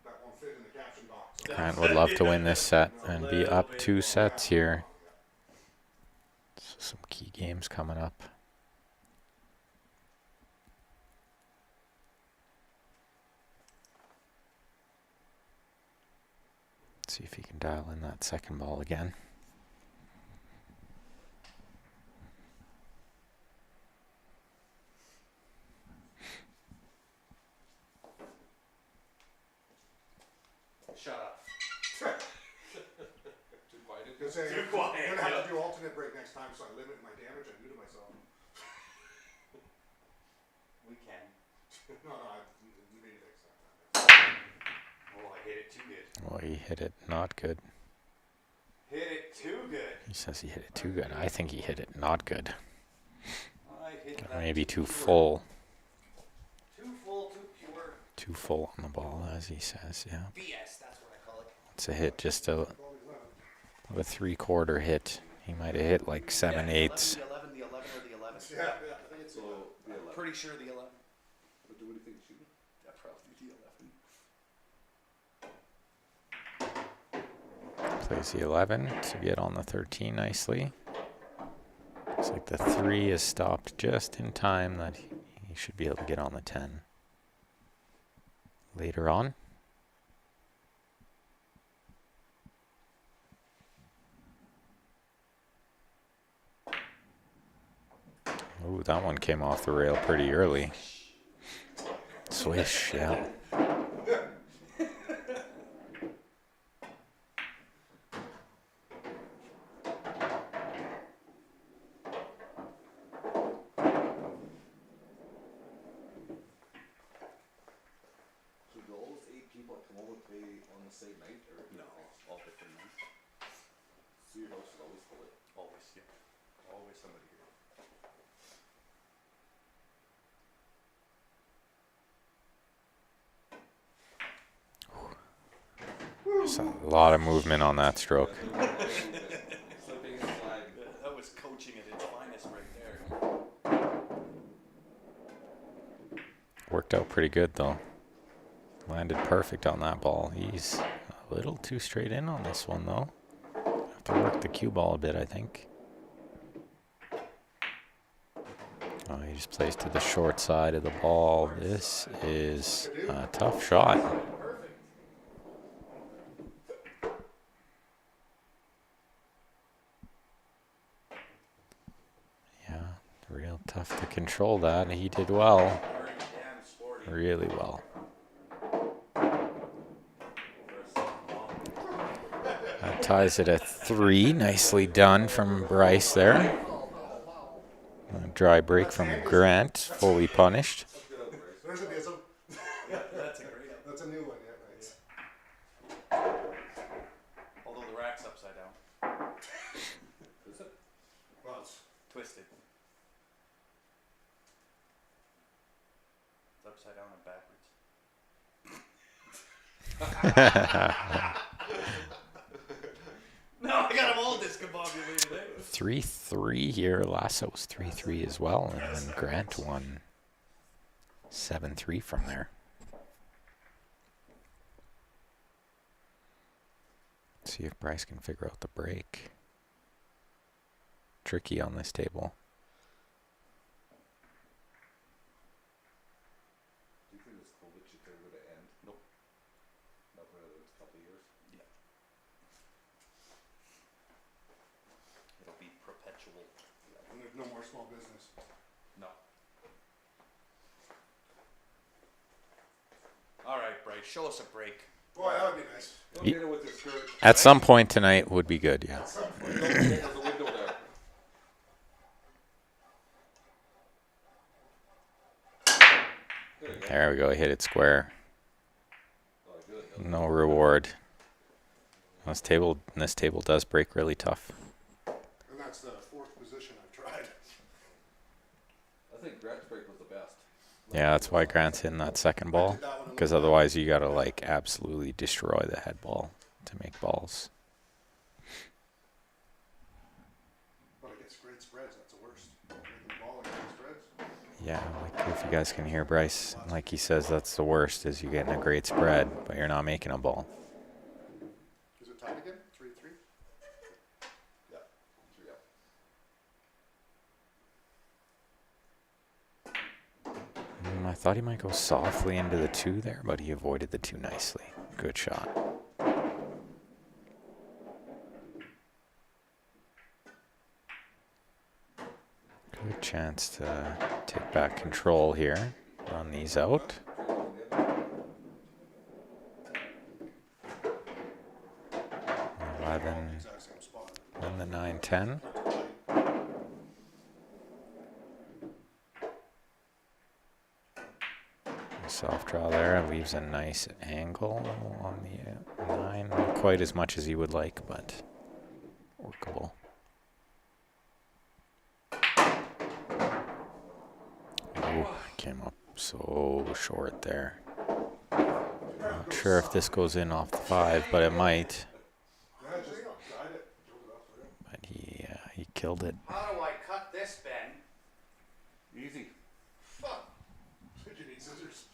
[SPEAKER 3] That won't fit in the caption box.
[SPEAKER 1] Grant would love to win this set and be up 2 sets here. So some key games coming up. Let's see if he can dial in that second ball again.
[SPEAKER 2] Shut up.
[SPEAKER 4] Too quiet.
[SPEAKER 3] Gonna say,
[SPEAKER 2] Too
[SPEAKER 3] I'm
[SPEAKER 2] quiet,
[SPEAKER 3] gonna have
[SPEAKER 2] yeah.
[SPEAKER 3] to do alternate break next time, so I limit my damage I do to myself.
[SPEAKER 2] We can.
[SPEAKER 3] No, maybe next time.
[SPEAKER 2] Oh, I hit it too good.
[SPEAKER 1] Well, he hit it not good.
[SPEAKER 2] Hit it too good.
[SPEAKER 1] He says he hit it too good. I think he hit it not good.
[SPEAKER 2] I hit that
[SPEAKER 1] Maybe too
[SPEAKER 2] pure.
[SPEAKER 1] full.
[SPEAKER 2] Too full, too pure.
[SPEAKER 1] Too full on the ball, as he says, yeah.
[SPEAKER 2] BS, that's what I call it.
[SPEAKER 1] It's a hit, just a 3/4 hit. He might have hit like 7/8.
[SPEAKER 2] The 11, the 11, or the 11.
[SPEAKER 3] Yeah, I think it's
[SPEAKER 4] So, the 11.
[SPEAKER 2] Pretty sure the 11.
[SPEAKER 4] What do you think it's shooting?
[SPEAKER 2] Yeah, probably the 11.
[SPEAKER 1] Plays the 11 to get on the 13 nicely. Looks like the 3 is stopped just in time that he should be able to get on the 10 later on. Ooh, that one came off the rail pretty early. Swish, yeah.
[SPEAKER 4] So do all those 8 people that come over play on the same night, or
[SPEAKER 2] No, all different ones.
[SPEAKER 4] so your house is always full?
[SPEAKER 2] Always, yeah. Always somebody here.
[SPEAKER 1] There's a lot of movement on that stroke.
[SPEAKER 4] Slipping and sliding.
[SPEAKER 2] That was coaching at its finest right there.
[SPEAKER 1] Worked out pretty good though. Landed perfect on that ball. He's a little too straight in on this one though. Have to work the cue ball a bit, I think. Oh, he just plays to the short side of the ball. This is a tough shot. Yeah, real tough to control that. He did well.
[SPEAKER 2] Very damn sporty.
[SPEAKER 1] Really well. That ties it at 3. Nicely done from Bryce there. A dry break from Grant, fully punished.
[SPEAKER 3] There's a diesel.
[SPEAKER 2] That's a great one.
[SPEAKER 3] That's a new one, yeah, nice.
[SPEAKER 2] Although the rack's upside down.
[SPEAKER 4] Is it?
[SPEAKER 3] Well, it's
[SPEAKER 2] Twisted. It's upside down and backwards. No, I got them all discombobulated.
[SPEAKER 1] 3-3 here. Lasso was 3-3 as well. And then Grant won 7-3 from there. See if Bryce can figure out the break. Tricky on this table.
[SPEAKER 4] Do you think this COVID shit ever going to end?
[SPEAKER 2] Nope.
[SPEAKER 4] Not for another couple of years.
[SPEAKER 2] Yeah. It'll be perpetual.
[SPEAKER 3] and there's no more small business.
[SPEAKER 2] No. All right, Bryce, show us a break.
[SPEAKER 3] Boy, that would be nice.
[SPEAKER 4] Don't
[SPEAKER 1] Ye-
[SPEAKER 4] hit it with your skirt.
[SPEAKER 1] At some point tonight would be good, yeah.
[SPEAKER 4] There's a window there.
[SPEAKER 1] There we go. Hit it square.
[SPEAKER 4] Oh, good.
[SPEAKER 1] No reward. This table does break really tough.
[SPEAKER 3] And that's the fourth position I've tried.
[SPEAKER 4] I think Grant's break was the best.
[SPEAKER 1] Yeah, that's why Grant's hitting that second ball. Because otherwise you gotta like absolutely destroy the head ball to make balls.
[SPEAKER 3] But it gets great spreads, that's the worst. Making the ball and getting spreads.
[SPEAKER 1] Yeah, like if you guys can hear Bryce, like he says, that's the worst is you getting a great spread, but you're not making a ball.
[SPEAKER 3] Is it tied again? 3-3?
[SPEAKER 4] Yeah. 3 up.
[SPEAKER 1] I thought he might go softly into the 2 there, but he avoided the 2 nicely. Good shot. Good chance to take back control here. Run these out. 11,
[SPEAKER 3] Exact same spot.
[SPEAKER 1] and the 9-10. Soft draw there, leaves a nice angle on the 9. Not quite as much as he would like, but workable. Ooh, came up so short there. Not sure if this goes in off the 5, but it might.
[SPEAKER 3] Yeah, just tried it. Drove it up there.
[SPEAKER 1] But he killed it.
[SPEAKER 2] How do I cut this, Ben?
[SPEAKER 4] Easy.
[SPEAKER 3] Fuck. Did you need scissors?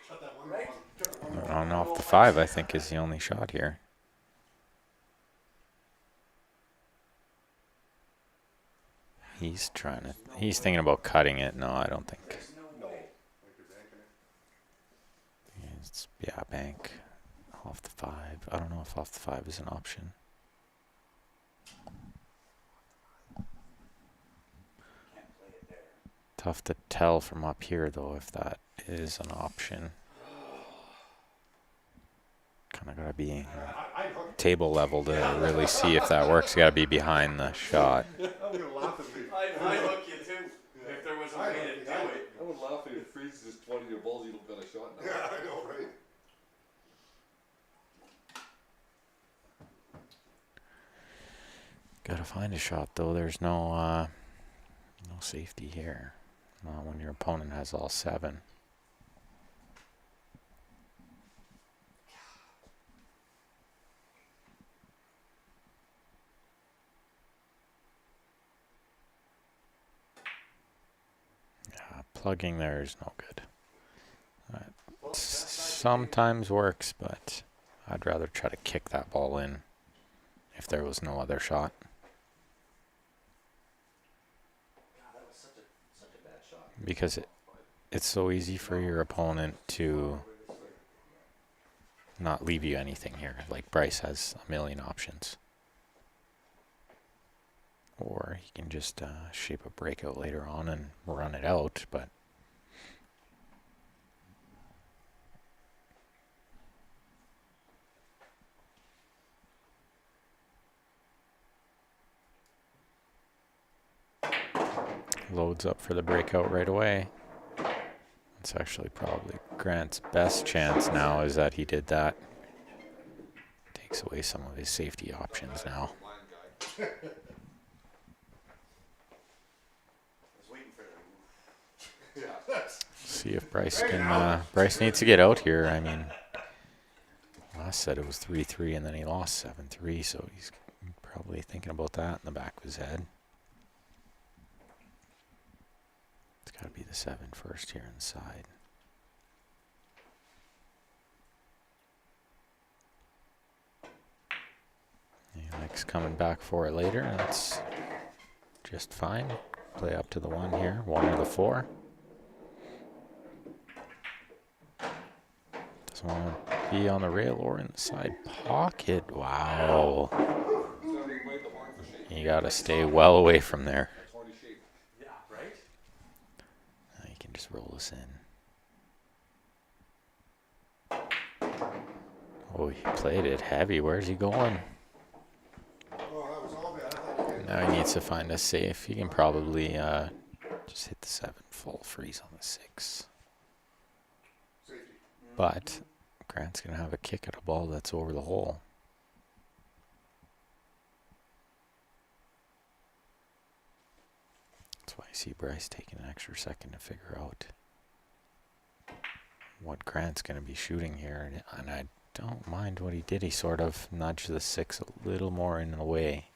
[SPEAKER 3] Cut that one
[SPEAKER 2] Right.
[SPEAKER 3] off. Cut that one off.
[SPEAKER 1] On off the 5, I think, is the only shot here. He's thinking about cutting it. No, I don't think.
[SPEAKER 2] There's no
[SPEAKER 3] No.
[SPEAKER 2] way.
[SPEAKER 3] Like you're banking it.
[SPEAKER 1] It's, yeah, bank off the 5. I don't know if off the 5 is an option.
[SPEAKER 2] Can't play it there.
[SPEAKER 1] Tough to tell from up here, though, if that is an option. Kind of gotta be
[SPEAKER 3] I'd hook.
[SPEAKER 1] table level to really see if that works. You gotta be behind the shot.
[SPEAKER 3] I'm gonna laugh at me.
[SPEAKER 2] I'd hook you too, if there was a way to do it.
[SPEAKER 4] I would laugh if it freezes 20-year balls, you don't got a shot now.
[SPEAKER 3] Yeah, I know, right?
[SPEAKER 1] Gotta find a shot, though. There's no safety here. Not when your opponent has all 7. Yeah, plugging there is no good. Sometimes works, but I'd rather try to kick that ball in if there was no other shot.
[SPEAKER 2] God, that was such a bad shot.
[SPEAKER 1] Because it's so easy for your opponent to not leave you anything here. Like Bryce has a million options. Or he can just shape a breakout later on and run it out, but loads up for the breakout right away. It's actually probably Grant's best chance now is that he did that. Takes away some of his safety options now.
[SPEAKER 3] Blind guy.
[SPEAKER 2] I was waiting for the
[SPEAKER 3] Yeah.
[SPEAKER 1] See if Bryce can. Bryce needs to get out here. I mean, last said it was 3-3, and then he lost 7-3, so he's probably thinking about that in the back of his head. It's got to be the 7 first here inside. He likes coming back for it later. That's just fine. Play up to the 1 here. 1 or the 4. Doesn't want to be on the rail or in the side pocket. Wow. You got to stay well away from there.
[SPEAKER 2] yeah, right?
[SPEAKER 1] Now you can just roll this in. Oh, he played it heavy. Where's he going?
[SPEAKER 3] Oh, that was all bad. I thought you did.
[SPEAKER 1] Now he needs to find a safe. He can probably just hit the 7 full, freeze on the 6. But Grant's going to have a kick at a ball that's over the hole. That's why you see Bryce taking an extra second to figure out what Grant's going to be shooting here. And I don't mind what he did. He sort of nudged the 6 a little more in the way.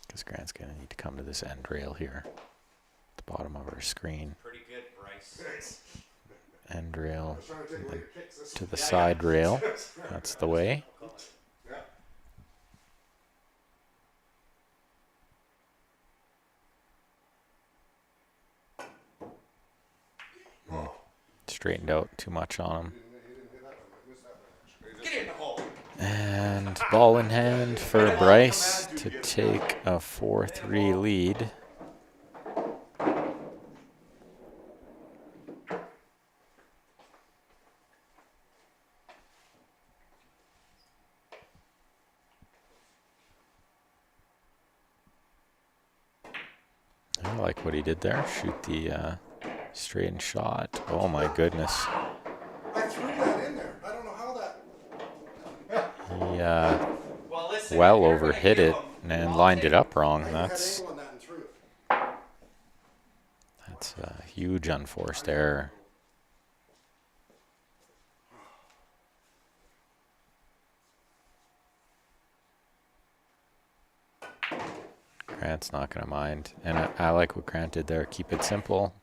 [SPEAKER 1] Because Grant's going to need to come to this end rail here. At the bottom of our screen.
[SPEAKER 2] Pretty good, Bryce.
[SPEAKER 1] End rail
[SPEAKER 3] I was trying to take away your kicks. This
[SPEAKER 1] to the side rail. That's the way.
[SPEAKER 3] yeah.
[SPEAKER 1] Straightened out too much on him.
[SPEAKER 3] He didn't hit that one. He missed that one, actually.
[SPEAKER 2] Get in the hole.
[SPEAKER 1] And ball in hand for Bryce to take a 4-3 lead. I like what he did there. Shoot the straightened shot. Oh my goodness.
[SPEAKER 3] I threw that in there. I don't know how that.
[SPEAKER 1] He
[SPEAKER 2] Well, listen,
[SPEAKER 1] well
[SPEAKER 2] you're gonna
[SPEAKER 1] overhit
[SPEAKER 2] give
[SPEAKER 1] it
[SPEAKER 2] him-
[SPEAKER 1] and
[SPEAKER 2] I'll
[SPEAKER 1] lined
[SPEAKER 2] take
[SPEAKER 1] it up wrong.
[SPEAKER 3] I had
[SPEAKER 1] That's
[SPEAKER 3] angle on that and threw it.
[SPEAKER 1] a huge unforced error. Grant's not going to mind. And I like what Grant did there. Keep it simple.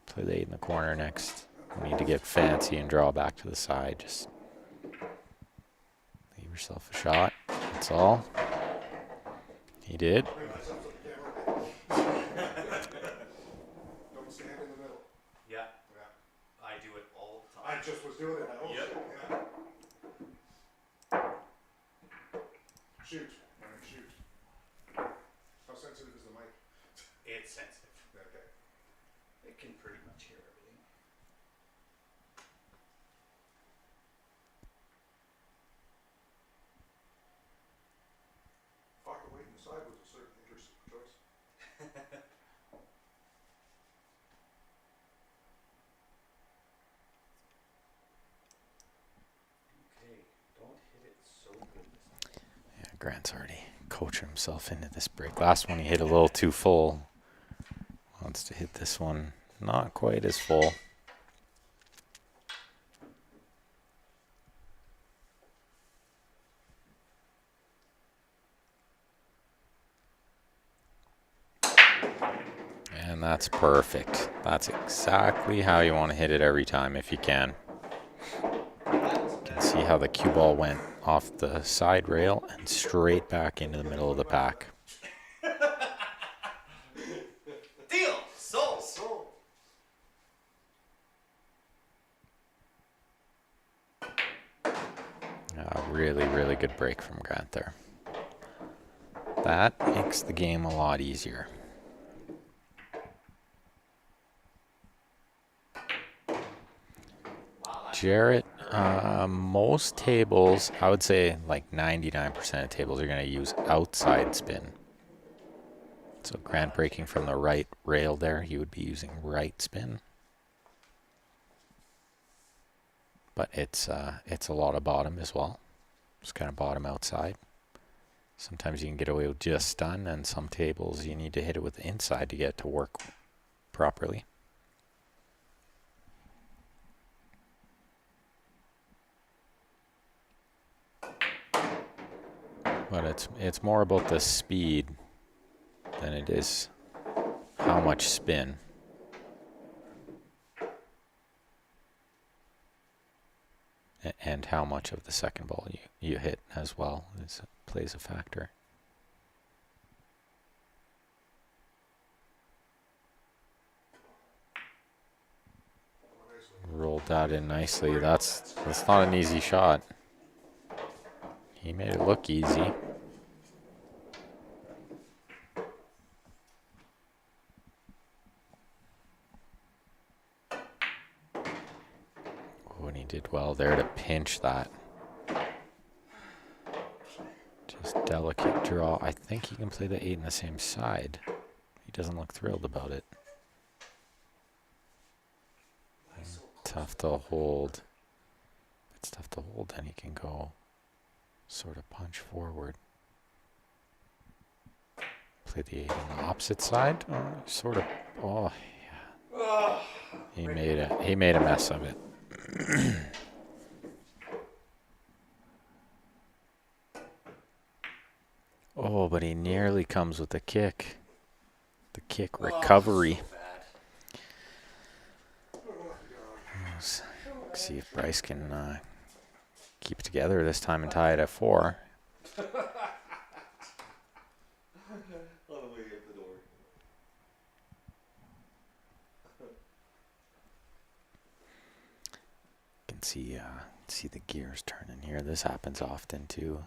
[SPEAKER 1] Play the 8 in the corner next. We need to get fancy and draw back to the side. Just leave yourself a shot. That's all. He did.
[SPEAKER 3] Bring myself to the camera. Don't stand in the middle.
[SPEAKER 2] Yeah,
[SPEAKER 3] Yeah.
[SPEAKER 2] I do it all the
[SPEAKER 3] I
[SPEAKER 2] time.
[SPEAKER 3] just was doing it. Oh,
[SPEAKER 2] Yep.
[SPEAKER 3] shit, yeah. Shoot. All right, shoot. How sensitive is the mic?
[SPEAKER 2] It's sensitive.
[SPEAKER 3] Okay.
[SPEAKER 2] It can pretty much hear everything.
[SPEAKER 3] Fuck, waiting aside was a certain interesting choice.
[SPEAKER 2] Okay, don't hit it so good this time.
[SPEAKER 1] Yeah, Grant's already coaching himself into this break. Last one he hit a little too full. Wants to hit this one not quite as full. And that's perfect. That's exactly how you want to hit it every time if you can. You can see how the cue ball went off the side rail and straight back into the middle of the pack.
[SPEAKER 2] Deal! Sold!
[SPEAKER 1] Really, really good break from Grant there. That makes the game a lot easier. Jarrett, most tables, I would say like 99% of tables are going to use outside spin. So Grant breaking from the right rail there, he would be using right spin. But it's a lot of bottom as well. Just kind of bottom outside. Sometimes you can get away with just stun, and some tables you need to hit it with the inside to get it to work properly. But it's more about the speed than it is how much spin. And how much of the second ball you hit as well plays a factor. Rolled that in nicely. That's not an easy shot. He made it look easy. Oh, and he did well there to pinch that. Just delicate draw. I think he can play the 8 in the same side. He doesn't look thrilled about it. Tough to hold. It's tough to hold, then you can go sort of punch forward. Play the 8 on the opposite side. Sort of. Oh, yeah. He made a mess of it. Oh, but he nearly comes with the kick. The kick recovery.
[SPEAKER 2] So bad.
[SPEAKER 1] Let's see if Bryce can keep it together this time and tie it at 4.
[SPEAKER 4] On the way out the door.
[SPEAKER 1] Can see the gears turning here. This happens often too.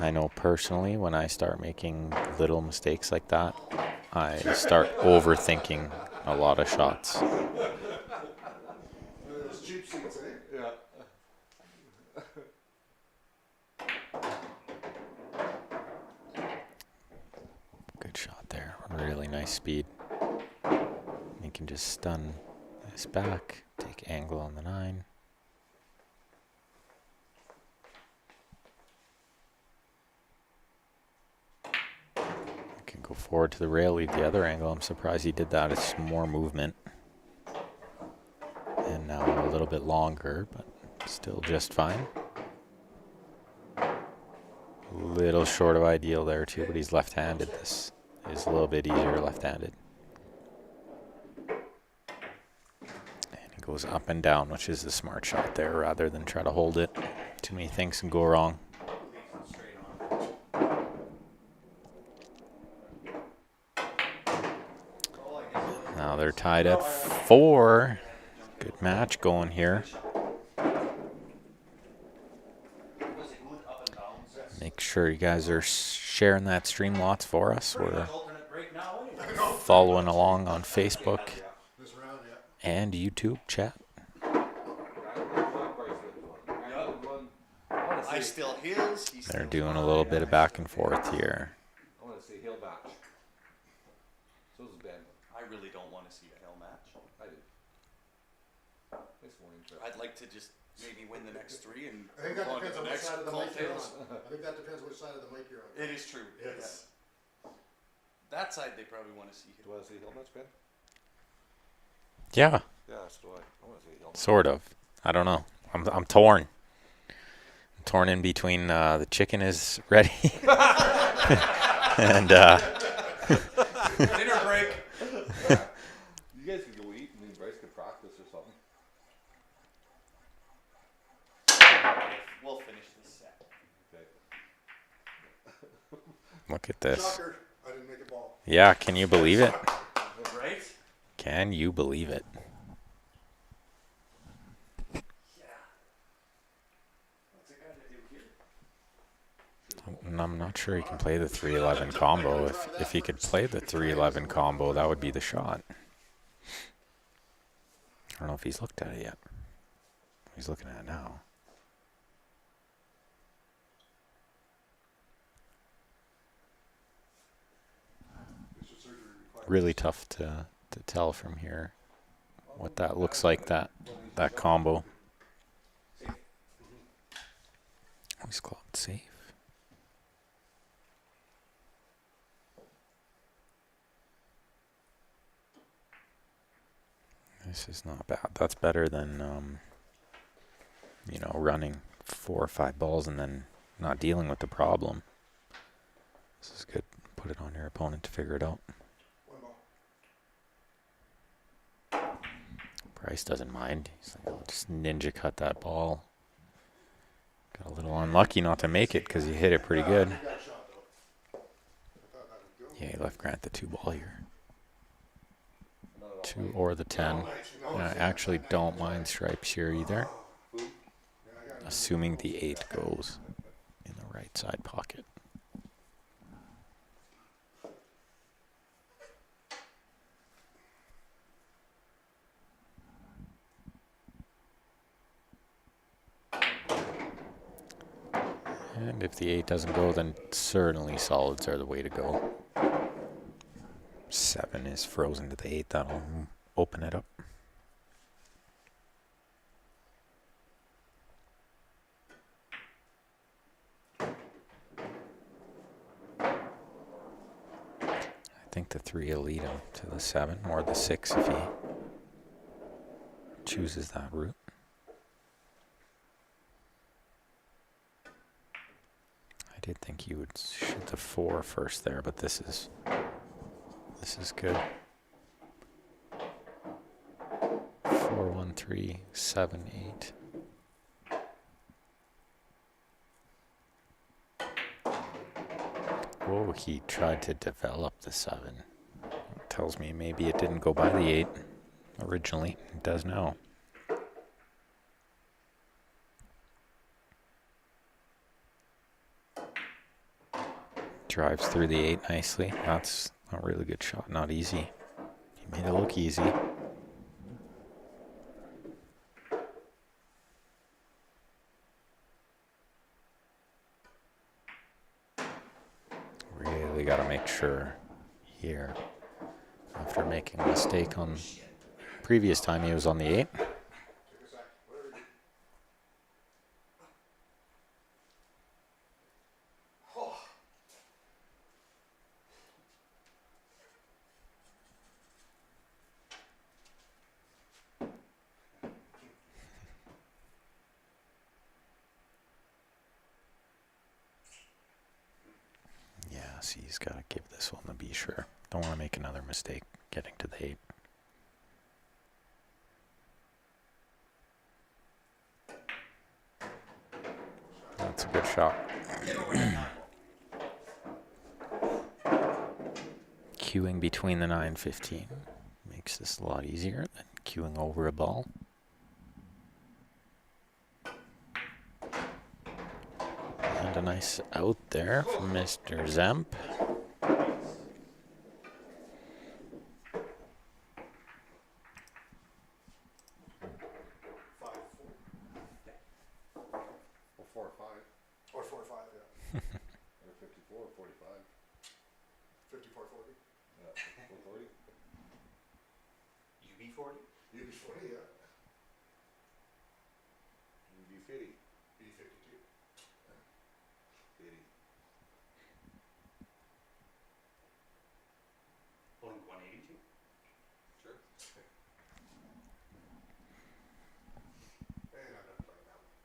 [SPEAKER 1] I know personally when I start making little mistakes like that, I start overthinking a lot of shots.
[SPEAKER 4] Those cheap seats, eh? Yeah.
[SPEAKER 1] Good shot there. Really nice speed. You can just stun his back, take angle on the 9. Can go forward to the rail, leave the other angle. I'm surprised he did that. It's more movement. And now a little bit longer, but still just fine. Little short of ideal there too, but he's left-handed. This is a little bit easier left-handed. And he goes up and down, which is the smart shot there, rather than try to hold it. Too many things can go wrong. Now they're tied at 4. Good match going here. Make sure you guys are sharing that stream lots for us. We're following along on Facebook and YouTube chat.
[SPEAKER 2] I still his.
[SPEAKER 1] They're doing a little bit of back and forth here.
[SPEAKER 4] I want to see Hill match. So is Ben.
[SPEAKER 2] I really don't want to see a hell match.
[SPEAKER 4] I do. It's more interesting.
[SPEAKER 2] I'd like to just maybe win the next 3 and
[SPEAKER 3] I think that
[SPEAKER 2] move on to
[SPEAKER 3] depends
[SPEAKER 2] the
[SPEAKER 3] on which
[SPEAKER 2] next
[SPEAKER 3] side of the mic you're
[SPEAKER 2] cocktails.
[SPEAKER 3] on. I think that depends which side of the mic you're on.
[SPEAKER 2] It is true.
[SPEAKER 3] Yes.
[SPEAKER 2] Yeah. That side they probably want to see.
[SPEAKER 4] Do you want to see Hill match, Ben?
[SPEAKER 1] Yeah,
[SPEAKER 4] Yeah, so do I. I want to see Hill match.
[SPEAKER 1] sort of. I don't know. I'm torn. I'm torn in between the chicken is ready and
[SPEAKER 2] Dinner break.
[SPEAKER 4] You guys could go eat and then Bryce could practice or something.
[SPEAKER 2] We'll finish this set.
[SPEAKER 4] Okay.
[SPEAKER 1] look at this.
[SPEAKER 3] Shocker, I didn't make a ball.
[SPEAKER 1] Yeah, can you believe it?
[SPEAKER 2] Right?
[SPEAKER 1] Can you believe it?
[SPEAKER 2] Yeah. What's it got to do here?
[SPEAKER 1] And I'm not sure he can play the 311 combo. If he could play the 311 combo, that would be the shot. I don't know if he's looked at it yet. He's looking at it now. Really tough to tell from here what that looks like, that combo. Always clocked safe. This is not bad. That's better than running 4 or 5 balls and then not dealing with the problem. This is good. Put it on your opponent to figure it out. Bryce doesn't mind. He's like, I'll just ninja cut that ball. Got a little unlucky not to make it because he hit it pretty good. Yeah, he left Grant the 2 ball here. 2 or the 10. And I actually don't mind stripes here either. Assuming the 8 goes in the right side pocket. And if the 8 doesn't go, then certainly solids are the way to go. 7 is frozen to the 8. That'll open it up. think the 3 will lead him to the 7, or the 6 if he chooses that route. I did think he would shoot the 4 first there, but this is good. 4, 1, 3, 7, 8. Whoa, he tried to develop the 7. Tells me maybe it didn't go by the 8 originally. It does now. Drives through the 8 nicely. That's a really good shot. Not easy. He made it look easy. Really got to make sure here. After making a mistake on previous time he was on the 8.
[SPEAKER 3] Take a sec, whatever you do. Oh.
[SPEAKER 1] Yeah, see, he's got to give this one to be sure. Don't want to make another mistake getting to the 8. That's a good shot. Queuing between the 9 and 15 makes this a lot easier than queuing over a ball. And a nice out there from Mr. Zemp.
[SPEAKER 2] 40?
[SPEAKER 3] UB40, yeah.
[SPEAKER 4] UB50.
[SPEAKER 3] B52.
[SPEAKER 4] 50.
[SPEAKER 2] Only 182?
[SPEAKER 3] Sure. And I'm not playing that one.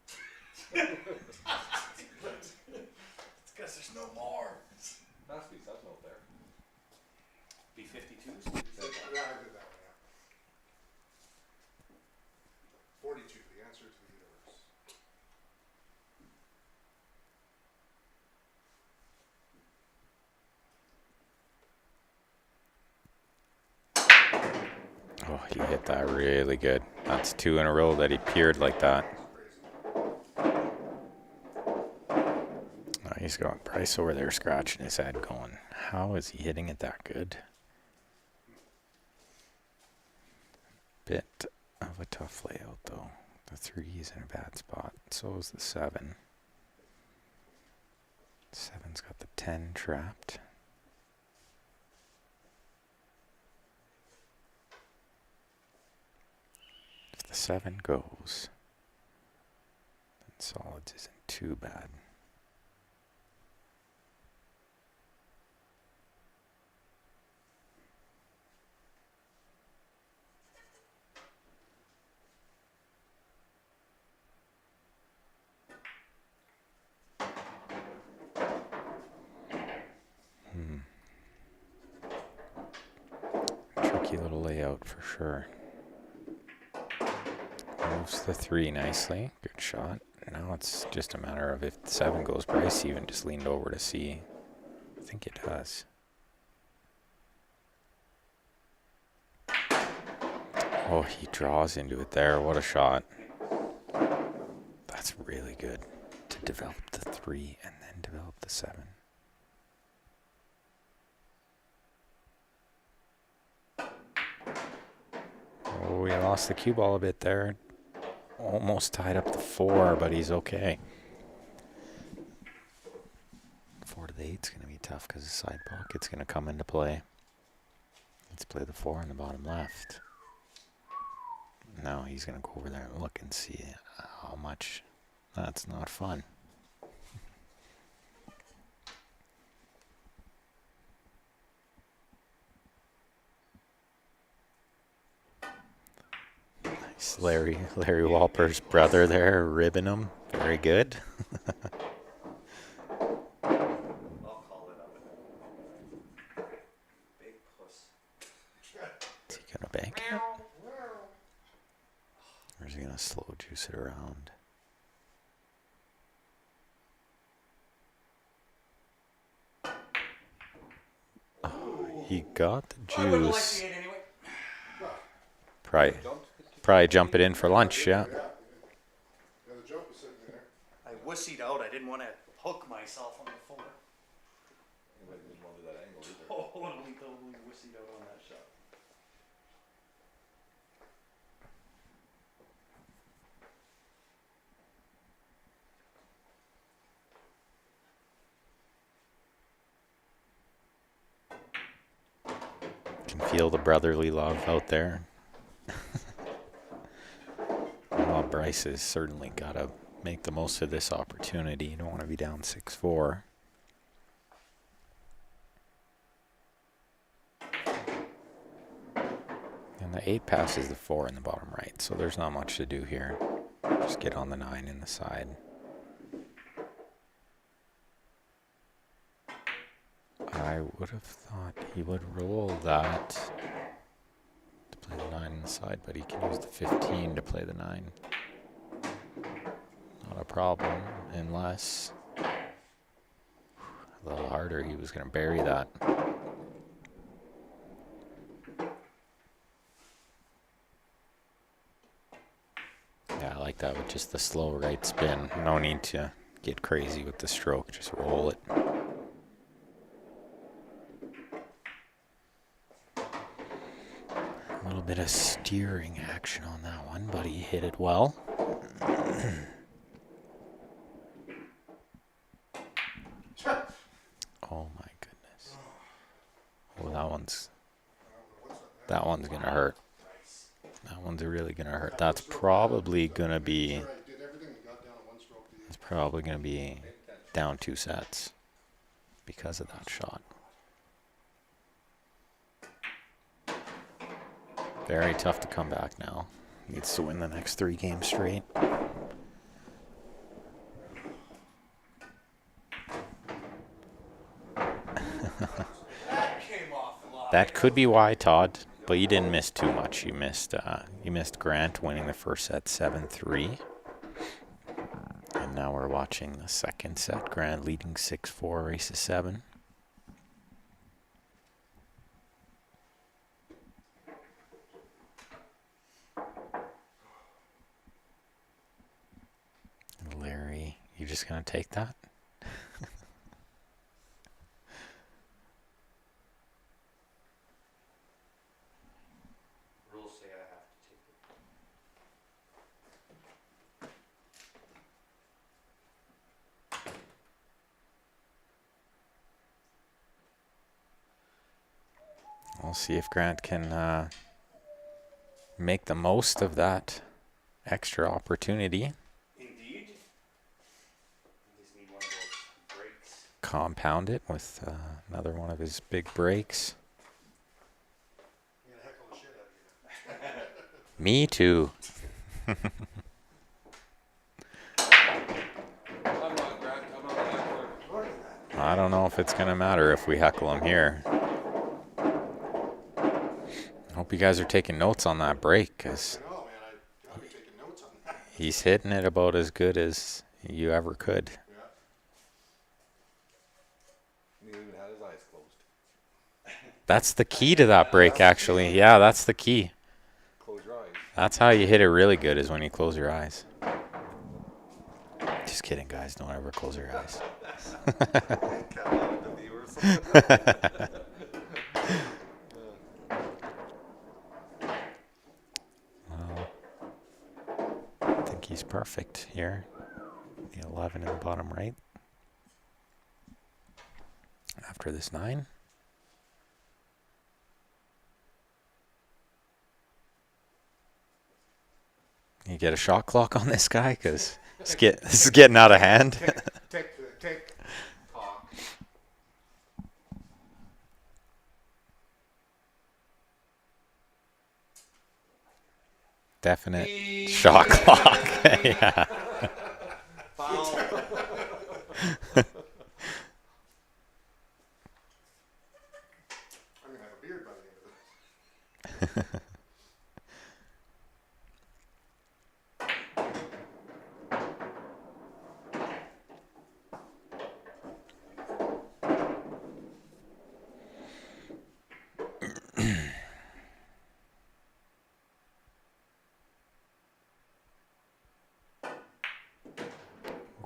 [SPEAKER 2] It's because there's no more.
[SPEAKER 4] Has to be something out there.
[SPEAKER 2] B52s?
[SPEAKER 3] Yeah, I did that one, yeah. 42, the answer to the universe.
[SPEAKER 1] Oh, he hit that really good. That's 2 in a row that he peered like that.
[SPEAKER 3] Crazy.
[SPEAKER 1] Oh, he's got Bryce over there scratching his head going, how is he hitting it that good? Bit of a tough layout though. The 3 is in a bad spot. So is the 7. 7's got the 10 trapped. If the 7 goes, then solids isn't too bad. Tricky little layout for sure. Moves the 3 nicely. Good shot. Now it's just a matter of if the 7 goes. Bryce even just leaned over to see. I think it does. Oh, he draws into it there. What a shot. That's really good. To develop the 3 and then develop the 7. Oh, he lost the cue ball a bit there. Almost tied up the 4, but he's okay. 4 to the 8's going to be tough because the side pocket's going to come into play. Let's play the 4 in the bottom left. Now he's going to go over there and look and see how much. That's not fun. Larry Walper's brother there, ribbing him. Very good.
[SPEAKER 2] I'll call it up. Big puss.
[SPEAKER 1] Is he gonna bank it? Or is he gonna slow juice it around? Oh, he got the juice.
[SPEAKER 2] Anyway.
[SPEAKER 1] Probably jump it in for lunch, yeah.
[SPEAKER 4] Yeah, the jump is sitting there.
[SPEAKER 2] I wussied out. I didn't want to hook myself on the phone.
[SPEAKER 4] You didn't want to do that angle either.
[SPEAKER 2] Totally wussied out on that shot.
[SPEAKER 1] Can feel the brotherly love out there. Well, Bryce has certainly got to make the most of this opportunity. You don't want to be down 6-4. And the 8 passes the 4 in the bottom right, so there's not much to do here. Just get on the 9 in the side. I would have thought he would roll that to play the 9 in the side, but he can use the 15 to play the 9. Not a problem, unless a little harder, he was going to bury that. Yeah, I like that with just the slow right spin. No need to get crazy with the stroke, just roll it. A little bit of steering action on that one, but he hit it well. Oh my goodness. Oh, that one's gonna hurt. That one's really gonna hurt. That's probably gonna be down 2 sets because of that shot. Very tough to come back now. Needs to win the next 3 games straight. That could be why, Todd, but you didn't miss too much. You missed Grant winning the first set 7-3. And now we're watching the second set. Grant leading 6-4, race to 7. Larry, you just gonna take that?
[SPEAKER 2] Rules say I have to take it.
[SPEAKER 1] We'll see if Grant can make the most of that extra opportunity.
[SPEAKER 2] Indeed. I just need one of those breaks.
[SPEAKER 1] Compound it with another one of his big breaks.
[SPEAKER 3] You're gonna heckle the shit out of you.
[SPEAKER 1] Me too.
[SPEAKER 4] I'm not Grant, I'm not a heckler.
[SPEAKER 1] I don't know if it's going to matter if we heckle him here. Hope you guys are taking notes on that break, because
[SPEAKER 3] I know, man, I'll be taking notes on that.
[SPEAKER 1] he's hitting it about as good as you ever could.
[SPEAKER 3] Yeah.
[SPEAKER 4] He even had his eyes closed.
[SPEAKER 1] That's the key to that break, actually. Yeah, that's the key.
[SPEAKER 4] Close your eyes.
[SPEAKER 1] That's how you hit it really good, is when you close your eyes. Just kidding, guys. Don't ever close your eyes.
[SPEAKER 4] The viewers.
[SPEAKER 1] I think he's perfect here. The 11 in the bottom right. After this 9. You get a shot clock on this guy, because this is getting out of hand.
[SPEAKER 3] Tick. Talk.
[SPEAKER 1] definite
[SPEAKER 2] Beep.
[SPEAKER 1] shot clock. Yeah.
[SPEAKER 2] Foul.
[SPEAKER 4] I'm gonna have a beard by the end of this.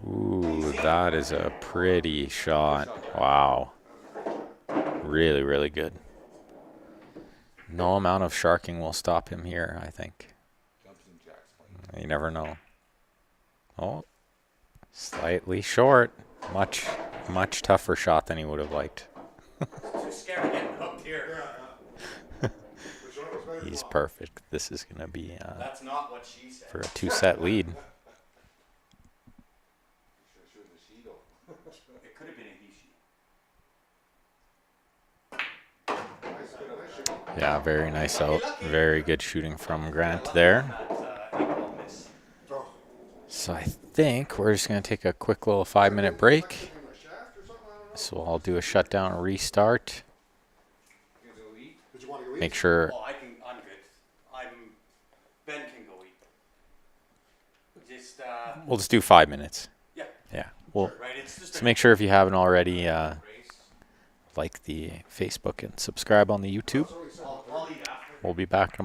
[SPEAKER 1] Ooh, that is a pretty shot. Wow. Really, really good. No amount of sharking will stop him here, I think.
[SPEAKER 4] Jumps in Jack's plane.
[SPEAKER 1] You never know. Oh, slightly short. Much, much tougher shot than he would have liked.
[SPEAKER 2] Too scared of getting hooked here.
[SPEAKER 4] The short was very
[SPEAKER 1] He's
[SPEAKER 4] long.
[SPEAKER 1] perfect. This is going to be
[SPEAKER 2] That's not what she said.
[SPEAKER 1] for a 2-set lead.
[SPEAKER 4] You should've the Shido.
[SPEAKER 2] It could have been a he, she.
[SPEAKER 4] Nice, good, nice shot.
[SPEAKER 1] Yeah, very nice out. Very good shooting from Grant there.
[SPEAKER 2] That, eight-ball miss.
[SPEAKER 4] Oh,
[SPEAKER 1] So I think we're just going to take a quick little 5-minute break.
[SPEAKER 4] in the shaft or something, I don't know.
[SPEAKER 1] So I'll do a shutdown restart.
[SPEAKER 4] You gonna go eat? Did you wanna go eat?
[SPEAKER 1] Make sure.
[SPEAKER 2] Oh, I'm good. Ben can go eat. Just,
[SPEAKER 1] We'll just do 5 minutes.
[SPEAKER 2] yeah,
[SPEAKER 1] Yeah. Well,
[SPEAKER 2] right, it's just
[SPEAKER 1] so make sure if you haven't already, like the Facebook and subscribe on the YouTube.
[SPEAKER 4] That's what we said.
[SPEAKER 2] I'll eat after.
[SPEAKER 1] We'll be back in